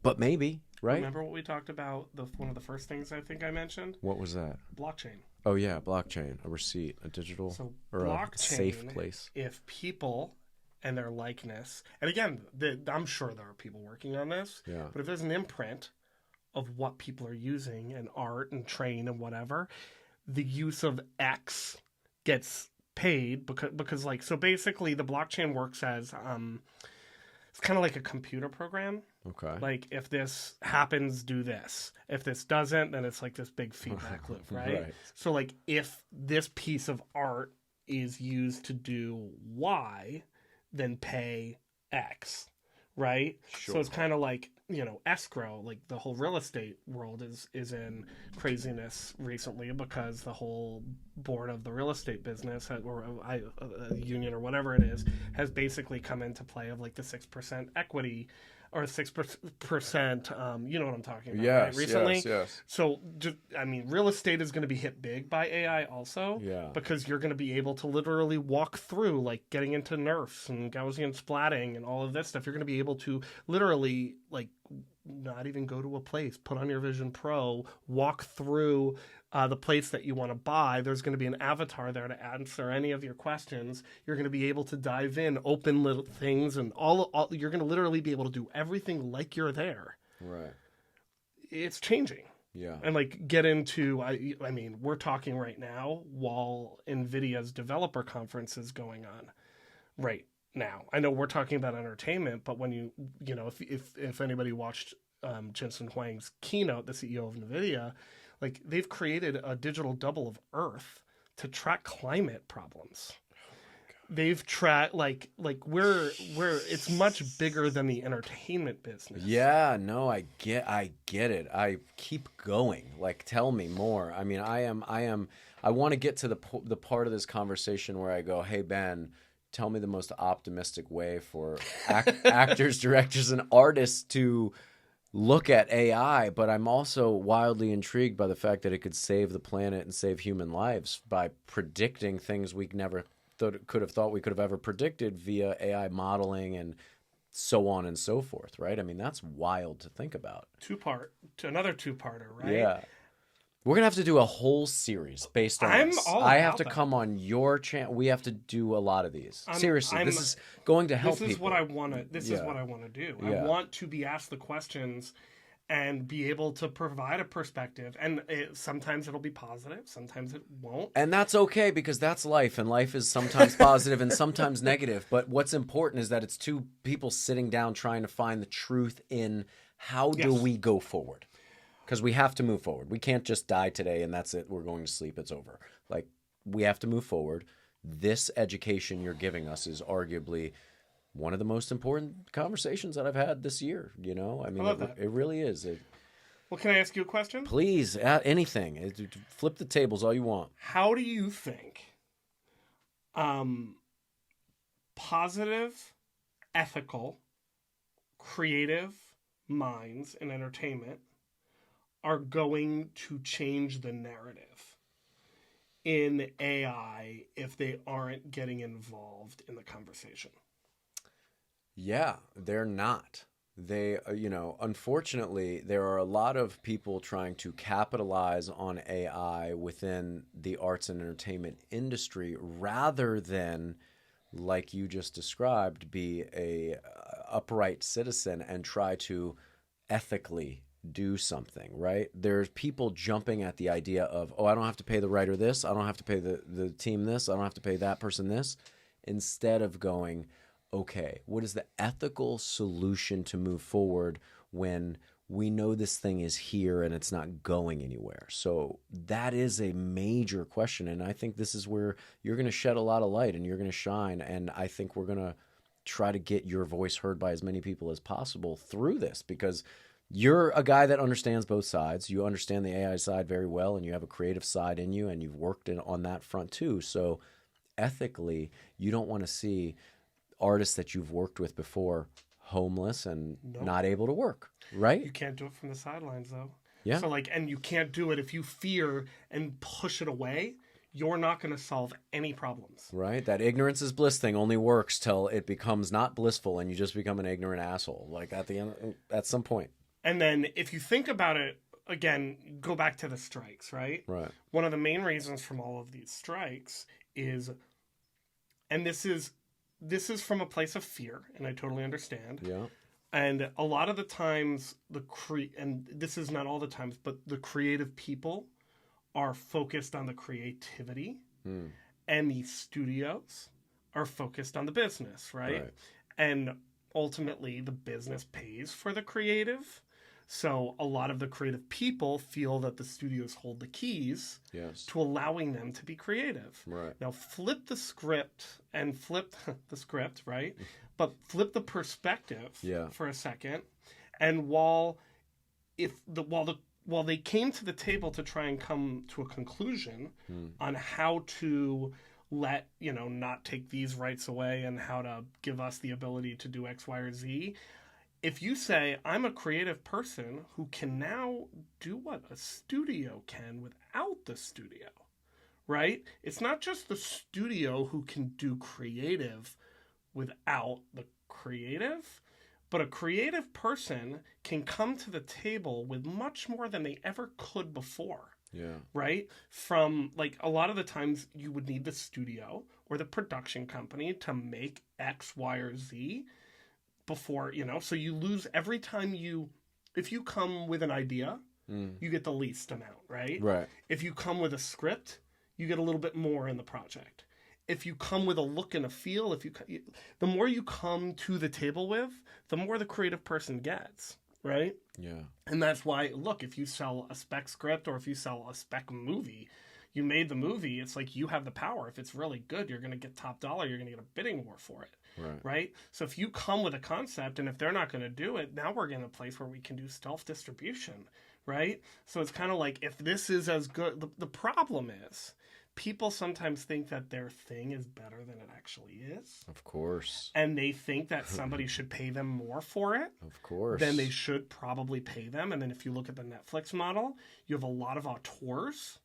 but maybe, right? Remember what we talked about, one of the first things I think I mentioned? What was that? Blockchain. Oh yeah, blockchain, a receipt, a digital, or a safe place. If people and their likeness, and again, I'm sure there are people working on this, but if there's an imprint of what people are using and art and train and whatever, the use of X gets paid because like, so basically the blockchain works as it's kind of like a computer program. Okay. Like if this happens, do this. If this doesn't, then it's like this big feedback loop, right? Right. So like if this piece of art is used to do Y, then pay X, right? Sure. So it's kind of like, escrow, like the whole real estate world is in craziness recently because the whole board of the real estate business, or a union or whatever it is, has basically come into play of like the 6% equity or 6%, you know what I'm talking about, right? Recently. Yes. So, real estate is going to be hit big by AI also, because you're going to be able to literally walk through, like getting into NERFs and Gaussian splatting and all of this stuff. You're going to be able to literally, like, not even go to a place, put on your Vision Pro, walk through the place that you want to buy. There's going to be an avatar there to answer any of your questions. You're going to be able to dive in, open little things, and all you're going to literally be able to do everything like you're there. Right. It's changing. Yeah. And like get into, I mean, we're talking right now while NVIDIA's developer conference is going on right now. I know we're talking about entertainment, but when if anybody watched Jensen Huang's keynote, the CEO of NVIDIA, like they've created a digital double of Earth to track climate problems. They've tracked like we're it's much bigger than the entertainment business. Yeah, no, I get it. I keep going. Like, tell me more. I mean, I want to get to the part of this conversation where I go, hey Ben, tell me the most optimistic way for actors, directors, and artists to look at AI, but I'm also wildly intrigued by the fact that it could save the planet and save human lives by predicting things we never could have thought we could have ever predicted via AI modeling and so on and so forth, right? I mean, that's wild to think about. Another two-parter, right? Yeah. We're going to have to do a whole series based on this. I have to come on your channel. We have to do a lot of these. Seriously, this is going to help people. This is what I want to do. Yeah. I want to be asked the questions and be able to provide a perspective. And sometimes it'll be positive, sometimes it won't. And that's okay, because that's life, and life is sometimes positive and sometimes negative. But what's important is that it's two people sitting down trying to find the truth in how do we go forward. Because we have to move forward. We can't just die today and that's it. We're going to sleep. It's over. Like, we have to move forward. This education you're giving us is arguably one of the most important conversations that I've had this year. I mean, it really is. Well, can I ask you a question? Please, anything. Flip the tables all you want. How do you think positive, ethical, creative minds in entertainment are going to change the narrative in AI if they aren't getting involved in the conversation? Yeah, they're not. They, unfortunately, there are a lot of people trying to capitalize on AI within the arts and entertainment industry rather than, like you just described, be a upright citizen and try to ethically do something, right? There's people jumping at the idea of, oh, I don't have to pay the writer this, I don't have to pay the team this, I don't have to pay that person this, instead of going, okay, what is the ethical solution to move forward when we know this thing is here and it's not going anywhere? So that is a major question. And I think this is where you're going to shed a lot of light and you're going to shine. And I think we're going to try to get your voice heard by as many people as possible through this, because you're a guy that understands both sides. You understand the AI side very well, and you have a creative side in you, and you've worked on that front too. So ethically, you don't want to see artists that you've worked with before homeless and not able to work, right? You can't do it from the sidelines, though. Yeah. So, and you can't do it if you fear and push it away. You're not going to solve any problems. Right? That ignorance is bliss thing only works till it becomes not blissful and you just become an ignorant asshole. Like at some point. And then if you think about it, again, go back to the strikes, right? Right. One of the main reasons from all of these strikes is, and this is from a place of fear, and I totally understand. Yeah. And a lot of the times, and this is not all the times, but the creative people are focused on the creativity, and the studios are focused on the business, right? And ultimately, the business pays for the creative. So a lot of the creative people feel that the studios hold the keys to allowing them to be creative. Right. Now flip the script and flip the script, right? But flip the perspective for a second. And while they came to the table to try and come to a conclusion on how to let, not take these rights away and how to give us the ability to do X, Y, or Z. If you say, I'm a creative person who can now do what a studio can without the studio, right? It's not just the studio who can do creative without the creative, but a creative person can come to the table with much more than they ever could before. Yeah. Right? From, a lot of the times you would need the studio or the production company to make X, Y, or Z before, so you lose every time if you come with an idea, you get the least amount, right? Right. If you come with a script, you get a little bit more in the project. If you come with a look and a feel, the more you come to the table with, the more the creative person gets, right? Yeah. And that's why, look, if you sell a spec script or if you sell a spec movie, you made the movie, it's like you have the power. If it's really good, you're going to get top dollar. You're going to get a bidding war for it. Right? So if you come with a concept and if they're not going to do it, now we're in a place where we can do stealth distribution. Right? So it's kind of like, if this is as good, the problem is people sometimes think that their thing is better than it actually is. Of course. And they think that somebody should pay them more for it. Of course. Then they should probably pay them. And then if you look at the Netflix model, you have a lot of auteurs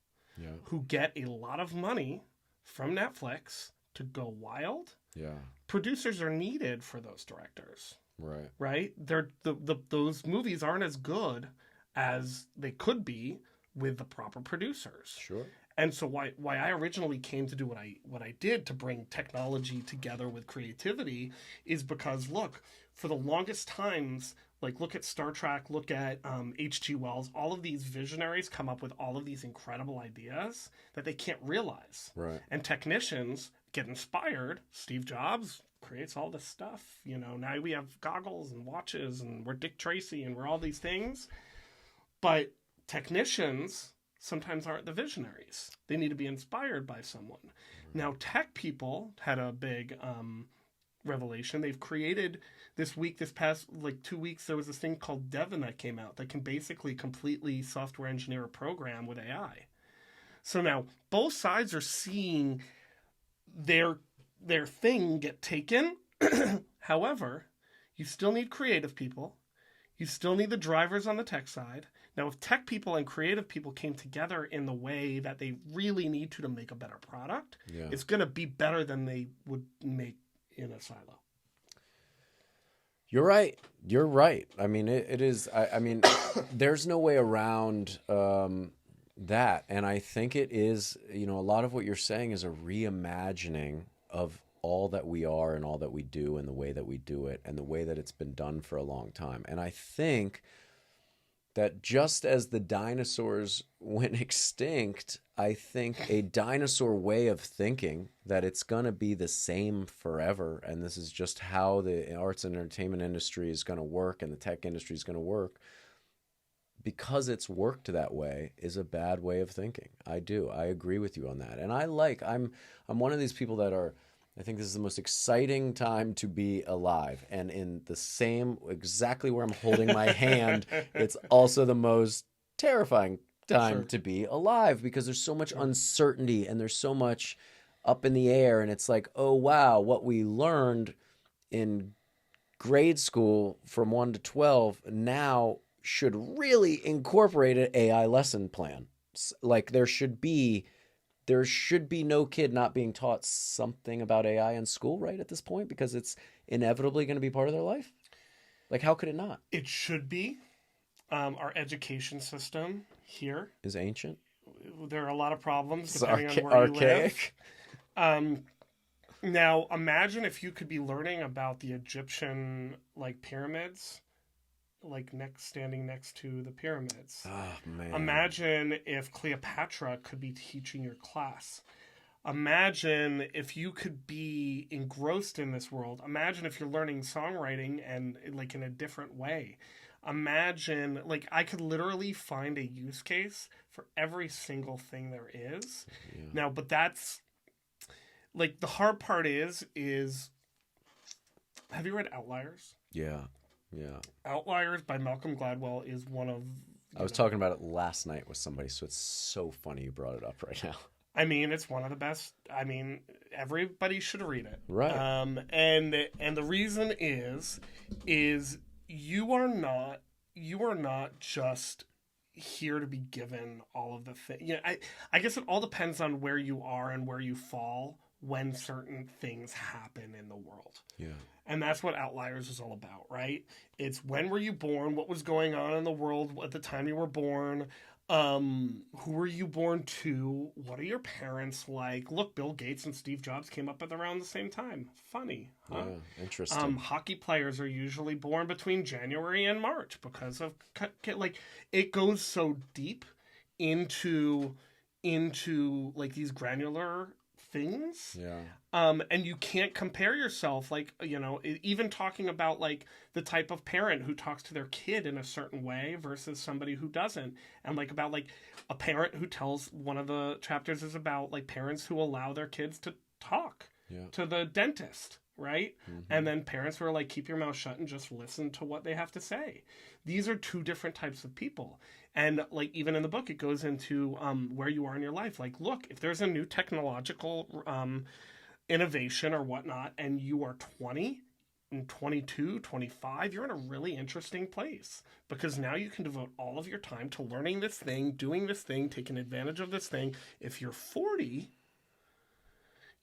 who get a lot of money from Netflix to go wild. Yeah. Producers are needed for those directors. Right. Right? Those movies aren't as good as they could be with the proper producers. Sure. And so why I originally came to do what I did to bring technology together with creativity is because, look, for the longest times, look at Star Trek, look at H.G. Wells, all of these visionaries come up with all of these incredible ideas that they can't realize. Right. And technicians get inspired. Steve Jobs creates all this stuff. Now we have goggles and watches and we're Dick Tracy and we're all these things. But technicians sometimes aren't the visionaries. They need to be inspired by someone. Now, tech people had a big revelation. They've created this past 2 weeks, there was this thing called Devon that came out that can basically completely software engineer a program with AI. So now both sides are seeing their thing get taken. However, you still need creative people. You still need the drivers on the tech side. Now, if tech people and creative people came together in the way that they really need to make a better product, Yeah. it's going to be better than they would make in a silo. You're right. You're right. I mean, it is. I mean, there's no way around that. And I think it is, a lot of what you're saying is a reimagining of all that we are and all that we do and the way that we do it and the way that it's been done for a long time. And I think that just as the dinosaurs went extinct, I think a dinosaur way of thinking that it's going to be the same forever, and this is just how the arts and entertainment industry is going to work and the tech industry is going to work, because it's worked that way, is a bad way of thinking. I agree with you on that. And I'm one of these people that I think this is the most exciting time to be alive. And in the same, exactly where I'm holding my hand, it's also the most terrifying time to be alive, because there's so much uncertainty and there's so much up in the air. And it's like, oh, wow, what we learned in grade school from 1 to 12 now should really incorporate an AI lesson plan. Like there should be no kid not being taught something about AI in school right at this point, because it's inevitably going to be part of their life. Like, how could it not? It should be. Our education system here is ancient. There are a lot of problems It's depending on where archaic. you live. Now, imagine if you could be learning about the Egyptian pyramids, standing next to the pyramids. Oh, man. Imagine if Cleopatra could be teaching your class. Imagine if you could be engrossed in this world. Imagine if you're learning songwriting and in a different way. Imagine, I could literally find a use case for every single thing there is. Yeah. Now, but that's, the hard part is, have you read Outliers? Yeah. Yeah. Outliers by Malcolm Gladwell is one of... I was talking about it last night with somebody, so it's so funny you brought it up right now. I mean, it's one of the best. I mean, everybody should read it. Right. And the reason is you are not just here to be given all of the things. I guess it all depends on where you are and where you fall when certain things happen in the world. Yeah. And that's what Outliers is all about, right? It's when were you born? What was going on in the world at the time you were born? Who were you born to? What are your parents like? Look, Bill Gates and Steve Jobs came up at around the same time. Funny, huh? Yeah, interesting. Hockey players are usually born between January and March because of it goes so deep into these granular things. Yeah. And you can't compare yourself, even talking about the type of parent who talks to their kid in a certain way versus somebody who doesn't, and about a parent who tells, one of the chapters is about parents who allow their kids to talk to the dentist, right? Mm-hmm. And then parents who are keep your mouth shut and just listen to what they have to say. These are two different types of people. And even in the book, it goes into where you are in your life. Look, if there's a new technological innovation or whatnot, and you are 20 and 22, 25, you're in a really interesting place, because now you can devote all of your time to learning this thing, doing this thing, taking advantage of this thing. If you're 40,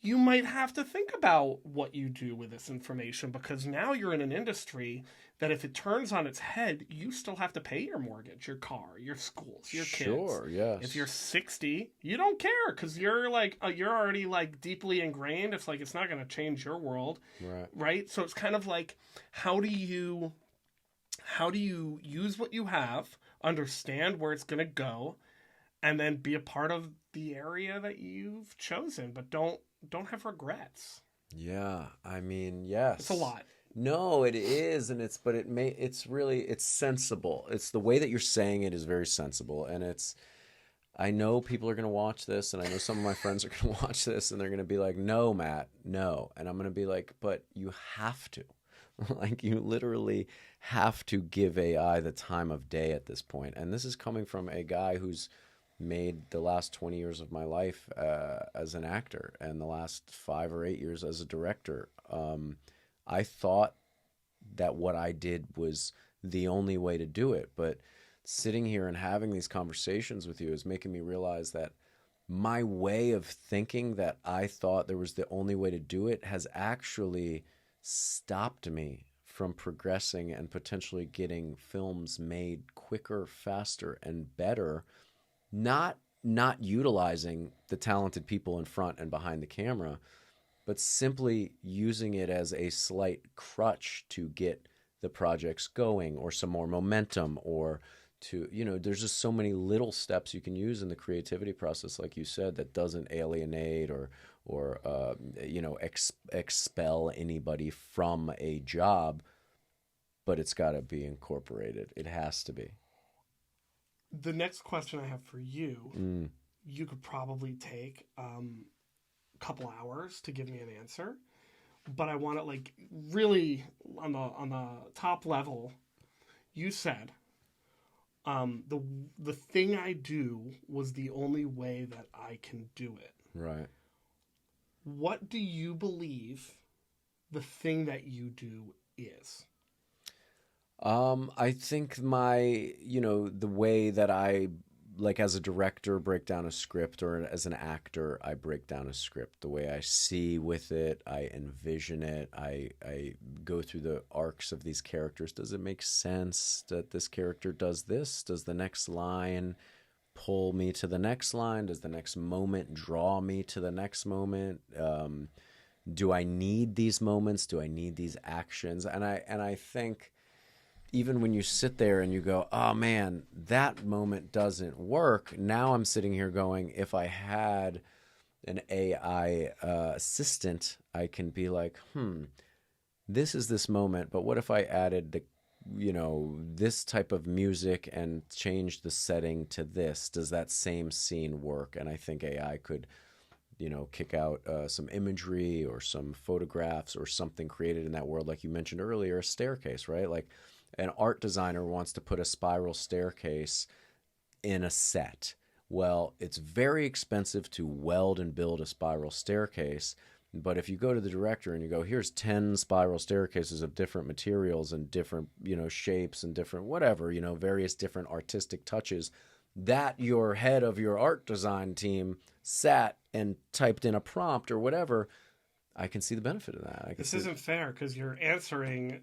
you might have to think about what you do with this information, because now you're in an industry that if it turns on its head, you still have to pay your mortgage, your car, your schools, your kids. Sure, yes. If you're 60, you don't care, because you're you're already deeply ingrained. It's it's not going to change your world, right? So it's kind of how do you use what you have, understand where it's going to go, and then be a part of the area that you've chosen, but don't have regrets. Yeah, I mean, yes. It's a lot. No, it is, and it's sensible. It's the way that you're saying it is very sensible, and I know people are going to watch this, and I know some of my friends are going to watch this, and they're going to be like, no, Matt, no. And I'm going to be like, but you have to. You literally have to give AI the time of day at this point. And this is coming from a guy who's made the last 20 years of my life as an actor, and the last 5 or 8 years as a director. I thought that what I did was the only way to do it. But sitting here and having these conversations with you is making me realize that my way of thinking that I thought there was the only way to do it has actually stopped me from progressing and potentially getting films made quicker, faster, and better, not utilizing the talented people in front and behind the camera, but simply using it as a slight crutch to get the projects going, or some more momentum, or to, there's just so many little steps you can use in the creativity process, like you said, that doesn't alienate or expel anybody from a job, but it's got to be incorporated. It has to be. The next question I have for you, you could probably take a couple hours to give me an answer, but I want it like really on the top level. You said the thing I do was the only way that I can do it. Right. What do you believe the thing that you do is? I think the way that I, like as a director, break down a script, or as an actor, I break down a script. The way I see with it, I envision it. I go through the arcs of these characters. Does it make sense that this character does this? Does the next line pull me to the next line? Does the next moment draw me to the next moment? Do I need these moments? Do I need these actions? And I think even when you sit there and you go, oh man, that moment doesn't work. Now I'm sitting here going, if I had an AI assistant, I can be like, this is this moment, but what if I added this type of music and changed the setting to this? Does that same scene work? And I think AI could, kick out some imagery or some photographs or something created in that world. Like you mentioned earlier, a staircase, right? Like an art designer wants to put a spiral staircase in a set. Well, it's very expensive to weld and build a spiral staircase. But if you go to the director and you go, here's 10 spiral staircases of different materials and different, shapes and different whatever, various different artistic touches, that your head of your art design team sat and typed in a prompt or whatever, I can see the benefit of that. This isn't fair because you're answering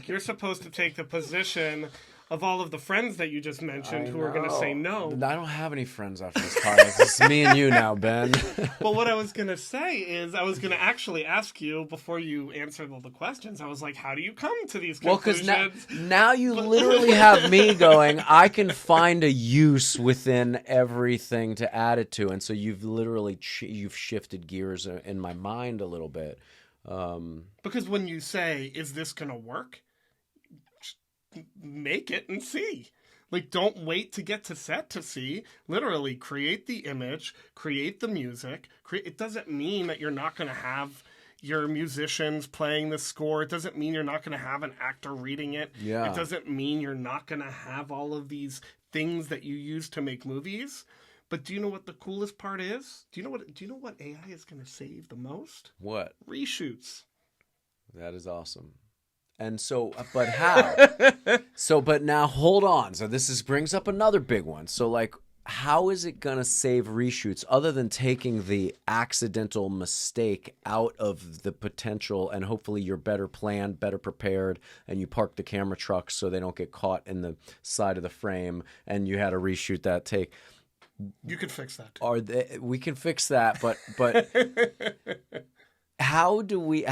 you're supposed to take the position of all of the friends that you just mentioned who are going to say no. I don't have any friends after this podcast. It's me and you now, Ben. Well, what I was going to say is I was going to actually ask you before you answered all the questions. I was like, how do you come to these conclusions? Well, because now you literally have me going, I can find a use within everything to add it to. And so you've literally you've shifted gears in my mind a little bit. Because when you say, is this going to work? Make it and see. Don't wait to get to set to see. Literally create the image, create the music. It doesn't mean that you're not going to have your musicians playing the score. It doesn't mean you're not going to have an actor reading it. Yeah. It doesn't mean you're not going to have all of these things that you use to make movies. But do you know what the coolest part is? Do you know what AI is going to save the most? What? Reshoots. That is awesome. And so, but how? But now hold on. So this brings up another big one. So how is it going to save reshoots other than taking the accidental mistake out of the potential, and hopefully you're better planned, better prepared, and you park the camera trucks so they don't get caught in the side of the frame and you had to reshoot that take. You can fix that too. We can fix that, but how do we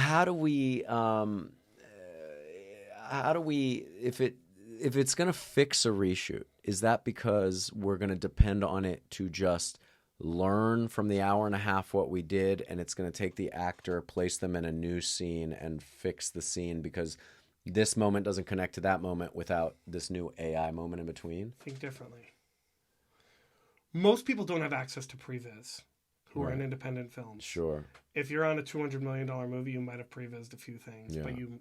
if it's going to fix a reshoot, is that because we're going to depend on it to just learn from the hour and a half what we did, and it's going to take the actor, place them in a new scene and fix the scene because this moment doesn't connect to that moment without this new AI moment in between? Think differently. Most people don't have access to previs who are in independent films. Sure. If you're on a $200 million movie, you might have prevised a few things, but you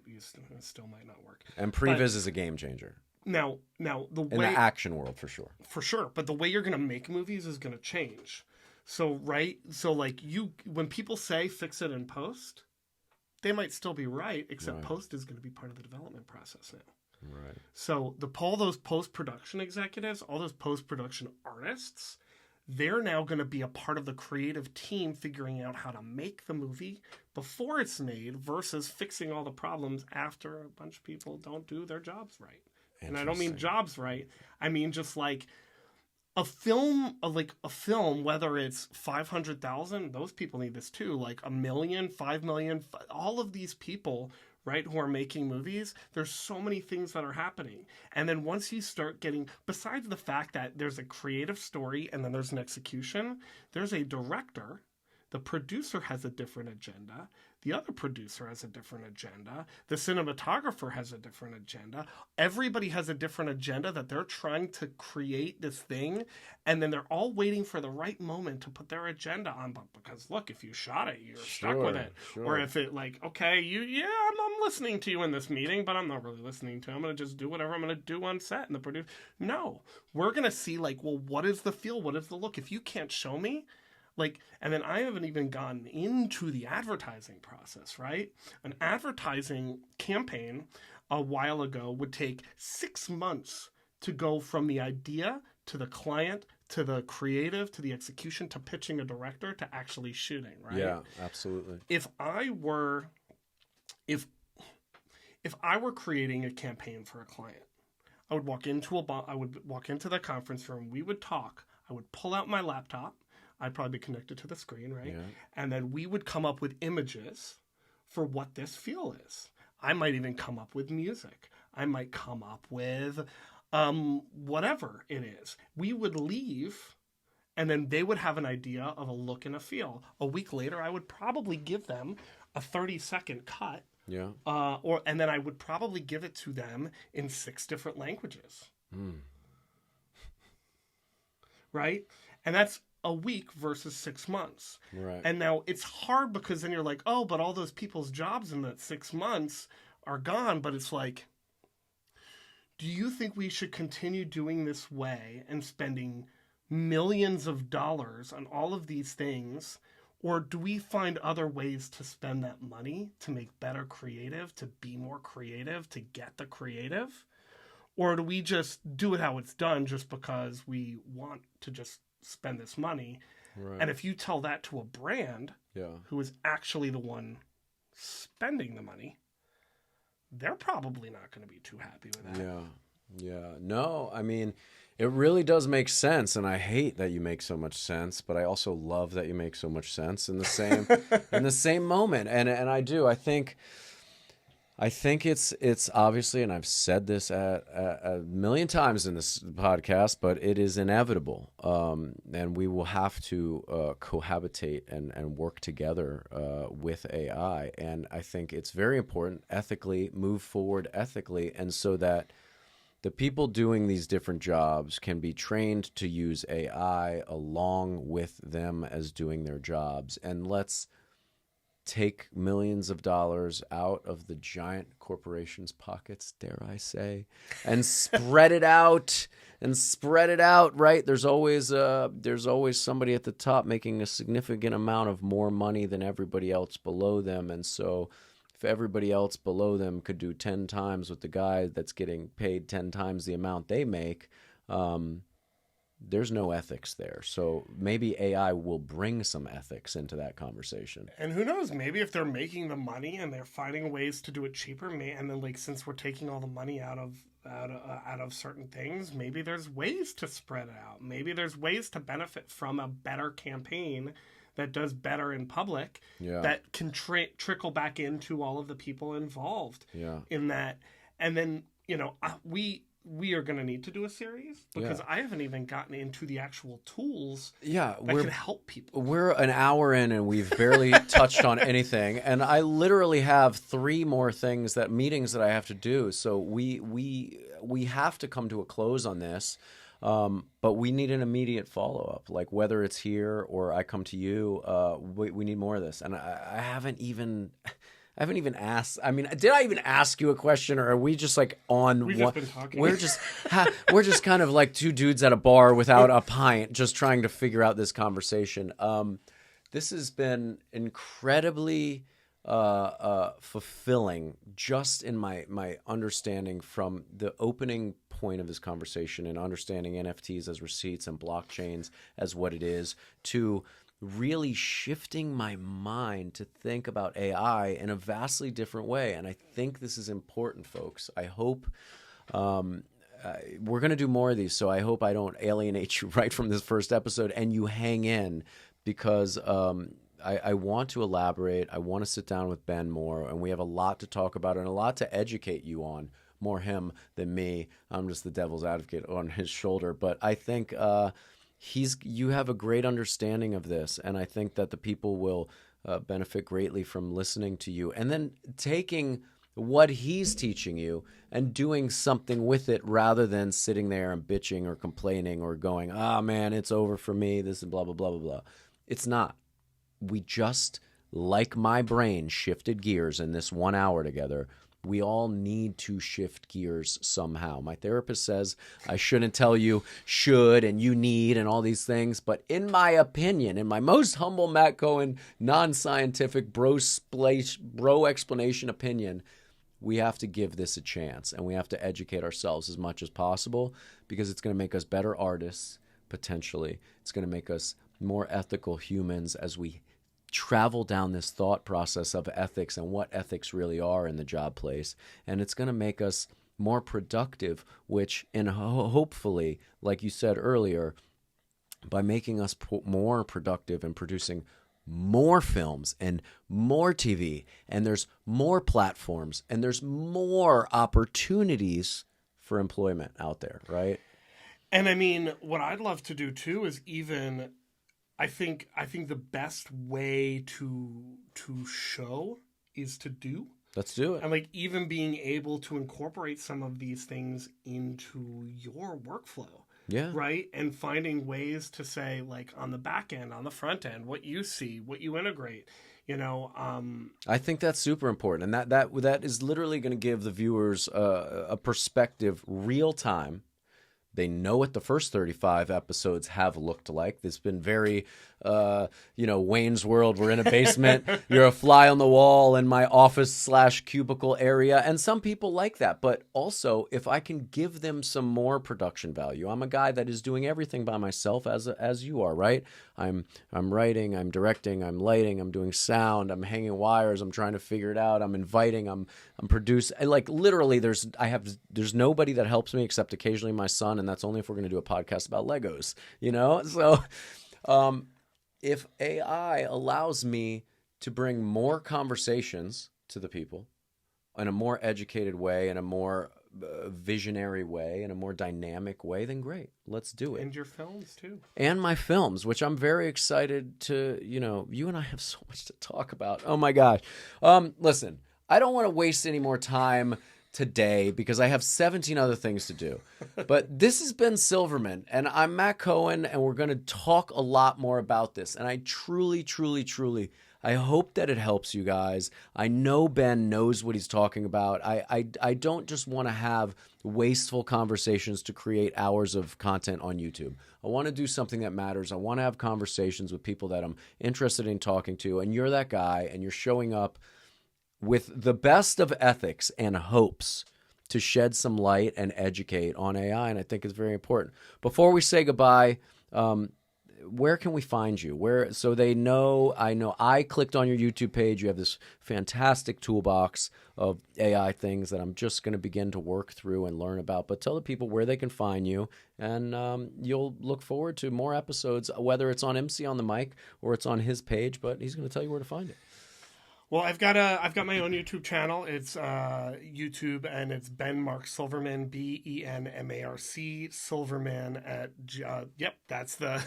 still might not work. And previs is a game changer. Now the way in the action world, for sure. For sure, but the way you're going to make movies is going to change. So when people say fix it in post, they might still be right, except post is going to be part of the development process now. Right. So all those post-production executives, all those post-production artists, they're now going to be a part of the creative team figuring out how to make the movie before it's made versus fixing all the problems after a bunch of people don't do their jobs right. And I don't mean jobs right. I mean just like a film, whether it's 500,000, those people need this too. Like 1 million, 5 million, all of these people, right, who are making movies, there's so many things that are happening. And then once you start getting, besides the fact that there's a creative story and then there's an execution, there's a director. The producer has a different agenda. The other producer has a different agenda. The cinematographer has a different agenda. Everybody has a different agenda that they're trying to create this thing. And then they're all waiting for the right moment to put their agenda on. But because, look, if you shot it, you're stuck with it. Sure. Or if it okay, I'm listening to you in this meeting, but I'm not really listening to you. I'm going to just do whatever I'm going to do on set. And the producer, no. We're going to see, what is the feel? What is the look? If you can't show me, and then I haven't even gotten into the advertising process, right? An advertising campaign a while ago would take 6 months to go from the idea to the client to the creative to the execution to pitching a director to actually shooting, right? Yeah, absolutely. If I were creating a campaign for a client, I would walk into the conference room, we would talk, I would pull out my laptop, I'd probably be connected to the screen, right? Yeah. And then we would come up with images for what this feel is. I might even come up with music. I might come up with whatever it is. We would leave, and then they would have an idea of a look and a feel. A week later, I would probably give them a 30-second cut. Yeah. And then I would probably give it to them in 6 different languages. Right? And that's a week versus 6 months. Right. And now it's hard because then you're like, oh, but all those people's jobs in that 6 months are gone. But it's like, do you think we should continue doing this way and spending millions of dollars on all of these things? Or do we find other ways to spend that money to make better creative, to be more creative, to get the creative? Or do we just do it how it's done just because we want to just spend this money? Right. And if you tell that to a brand who is actually the one spending the money, they're probably not going to be too happy with that. Yeah. No, I mean, it really does make sense, and I hate that you make so much sense, but I also love that you make so much sense in the same in the same moment. And I do. I think it's obviously, and I've said this a million times in this podcast, but it is inevitable, and we will have to cohabitate and work together with AI. And I think it's very important ethically, move forward ethically, and so that the people doing these different jobs can be trained to use AI along with them as doing their jobs. And let's take millions of dollars out of the giant corporations' pockets, dare I say, and spread it out right? There's always somebody at the top making a significant amount of more money than everybody else below them. And so if everybody else below them could do 10 times what the guy that's getting paid 10 times the amount they make, there's no ethics there. So maybe AI will bring some ethics into that conversation. And who knows, maybe if they're making the money and they're finding ways to do it cheaper, and then since we're taking all the money out of certain things, maybe there's ways to spread it out. Maybe there's ways to benefit from a better campaign that does better in public, that can trickle back into all of the people involved in that. And then, we are going to need to do a series because I haven't even gotten into the actual tools that can help people. We're an hour in and we've barely touched on anything. And I literally have 3 more meetings that I have to do. So we have to come to a close on this. But we need an immediate follow-up, like whether it's here or I come to you, we need more of this. And I haven't even asked. I mean, did I even ask you a question, or are we just on We've one? Just been talking. We're just kind of like 2 dudes at a bar without a pint, just trying to figure out this conversation. This has been incredibly fulfilling just in my understanding from the opening point of this conversation and understanding NFTs as receipts and blockchains as what it is, to really shifting my mind to think about AI in a vastly different way. And I think this is important, folks. I hope we're going to do more of these, so I hope I don't alienate you right from this first episode and you hang in, because I want to elaborate. I want to sit down with Ben more, and we have a lot to talk about and a lot to educate you on. More him than me. I'm just the devil's advocate on his shoulder. But I think you have a great understanding of this, and I think that the people will benefit greatly from listening to you and then taking what he's teaching you and doing something with it, rather than sitting there and bitching or complaining or going, "Ah, man, it's over for me. This is blah, blah, blah, blah, blah." It's not. We just, like my brain shifted gears in this 1 hour together, we all need to shift gears somehow. My therapist says I shouldn't tell you should and you need and all these things, but in my opinion, in my most humble Matt Cohen, non-scientific bro explanation opinion, we have to give this a chance, and we have to educate ourselves as much as possible, because it's going to make us better artists, potentially. It's going to make us more ethical humans as we travel down this thought process of ethics and what ethics really are in the job place. And it's going to make us more productive, which hopefully, like you said earlier, by making us more productive and producing more films and more TV, and there's more platforms and there's more opportunities for employment out there, right? And I mean, what I'd love to do too is even, I think the best way to show is to do. Let's do it. And like even being able to incorporate some of these things into your workflow. Yeah. Right? And finding ways to say, like, on the back end, on the front end, what you see, what you integrate, you know. I think that's super important. And that is literally going to give the viewers a perspective real time. They know what the first 35 episodes have looked like. It's been very, Wayne's World. We're in a basement. You're a fly on the wall in my office/cubicle area. And some people like that. But also, if I can give them some more production value, I'm a guy that is doing everything by myself, as you are, right? I'm writing, I'm directing, I'm lighting, I'm doing sound, I'm hanging wires, I'm trying to figure it out, I'm inviting, I'm producing. Like literally, there's nobody that helps me except occasionally my son, and that's only if we're going to do a podcast about Legos, So if AI allows me to bring more conversations to the people in a more educated way, in a more visionary way, in a more dynamic way, then great. Let's do it. And your films too. And my films, which I'm very excited to, you and I have so much to talk about. Oh my gosh. Listen, I don't want to waste any more time today because I have 17 other things to do. But this has been Silverman, and I'm Matt Cohen, and we're going to talk a lot more about this. And I truly, truly, truly, I hope that it helps you guys. I know Ben knows what he's talking about. I don't just want to have wasteful conversations to create hours of content on YouTube. I want to do something that matters. I want to have conversations with people that I'm interested in talking to, and you're that guy, and you're showing up with the best of ethics and hopes to shed some light and educate on AI, and I think it's very important. Before we say goodbye, where can we find you? So they know, I clicked on your YouTube page. You have this fantastic toolbox of AI things that I'm just going to begin to work through and learn about. But tell the people where they can find you, and you'll look forward to more episodes, whether it's on MC on the Mic or it's on his page, but he's going to tell you where to find it. Well, I've got my own YouTube channel. It's YouTube, and it's Ben Mark Silverman, BenMarc Silverman at that's the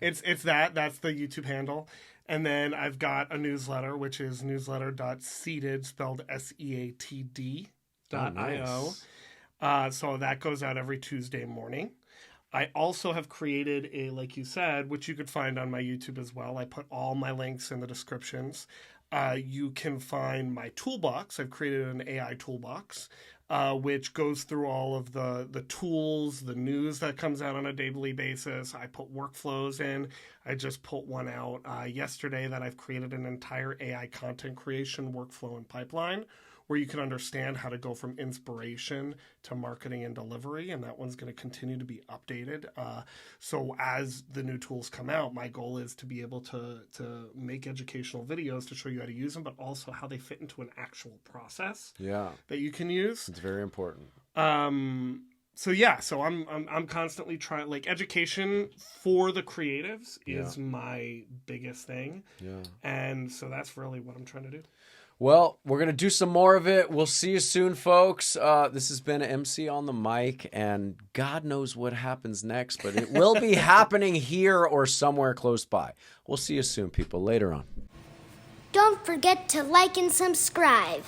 that's the YouTube handle. And then I've got a newsletter, which is newsletter.seated, spelled SEATD.io. So that goes out every Tuesday morning. I also have created like you said, which you could find on my YouTube as well. I put all my links in the descriptions. You can find my toolbox. I've created an AI toolbox which goes through all of the tools, the news that comes out on a daily basis. I put workflows in. I just put one out yesterday that I've created an entire AI content creation workflow and pipeline where you can understand how to go from inspiration to marketing and delivery, and that one's going to continue to be updated. So as the new tools come out, my goal is to be able to make educational videos to show you how to use them, but also how they fit into an actual process that you can use. It's very important. So I'm constantly trying, like, education for the creatives is my biggest thing. Yeah. And so that's really what I'm trying to do. Well, we're going to do some more of it. We'll see you soon, folks. This has been MC on the mic, and God knows what happens next, but it will be happening here or somewhere close by. We'll see you soon, people. Later on. Don't forget to like and subscribe.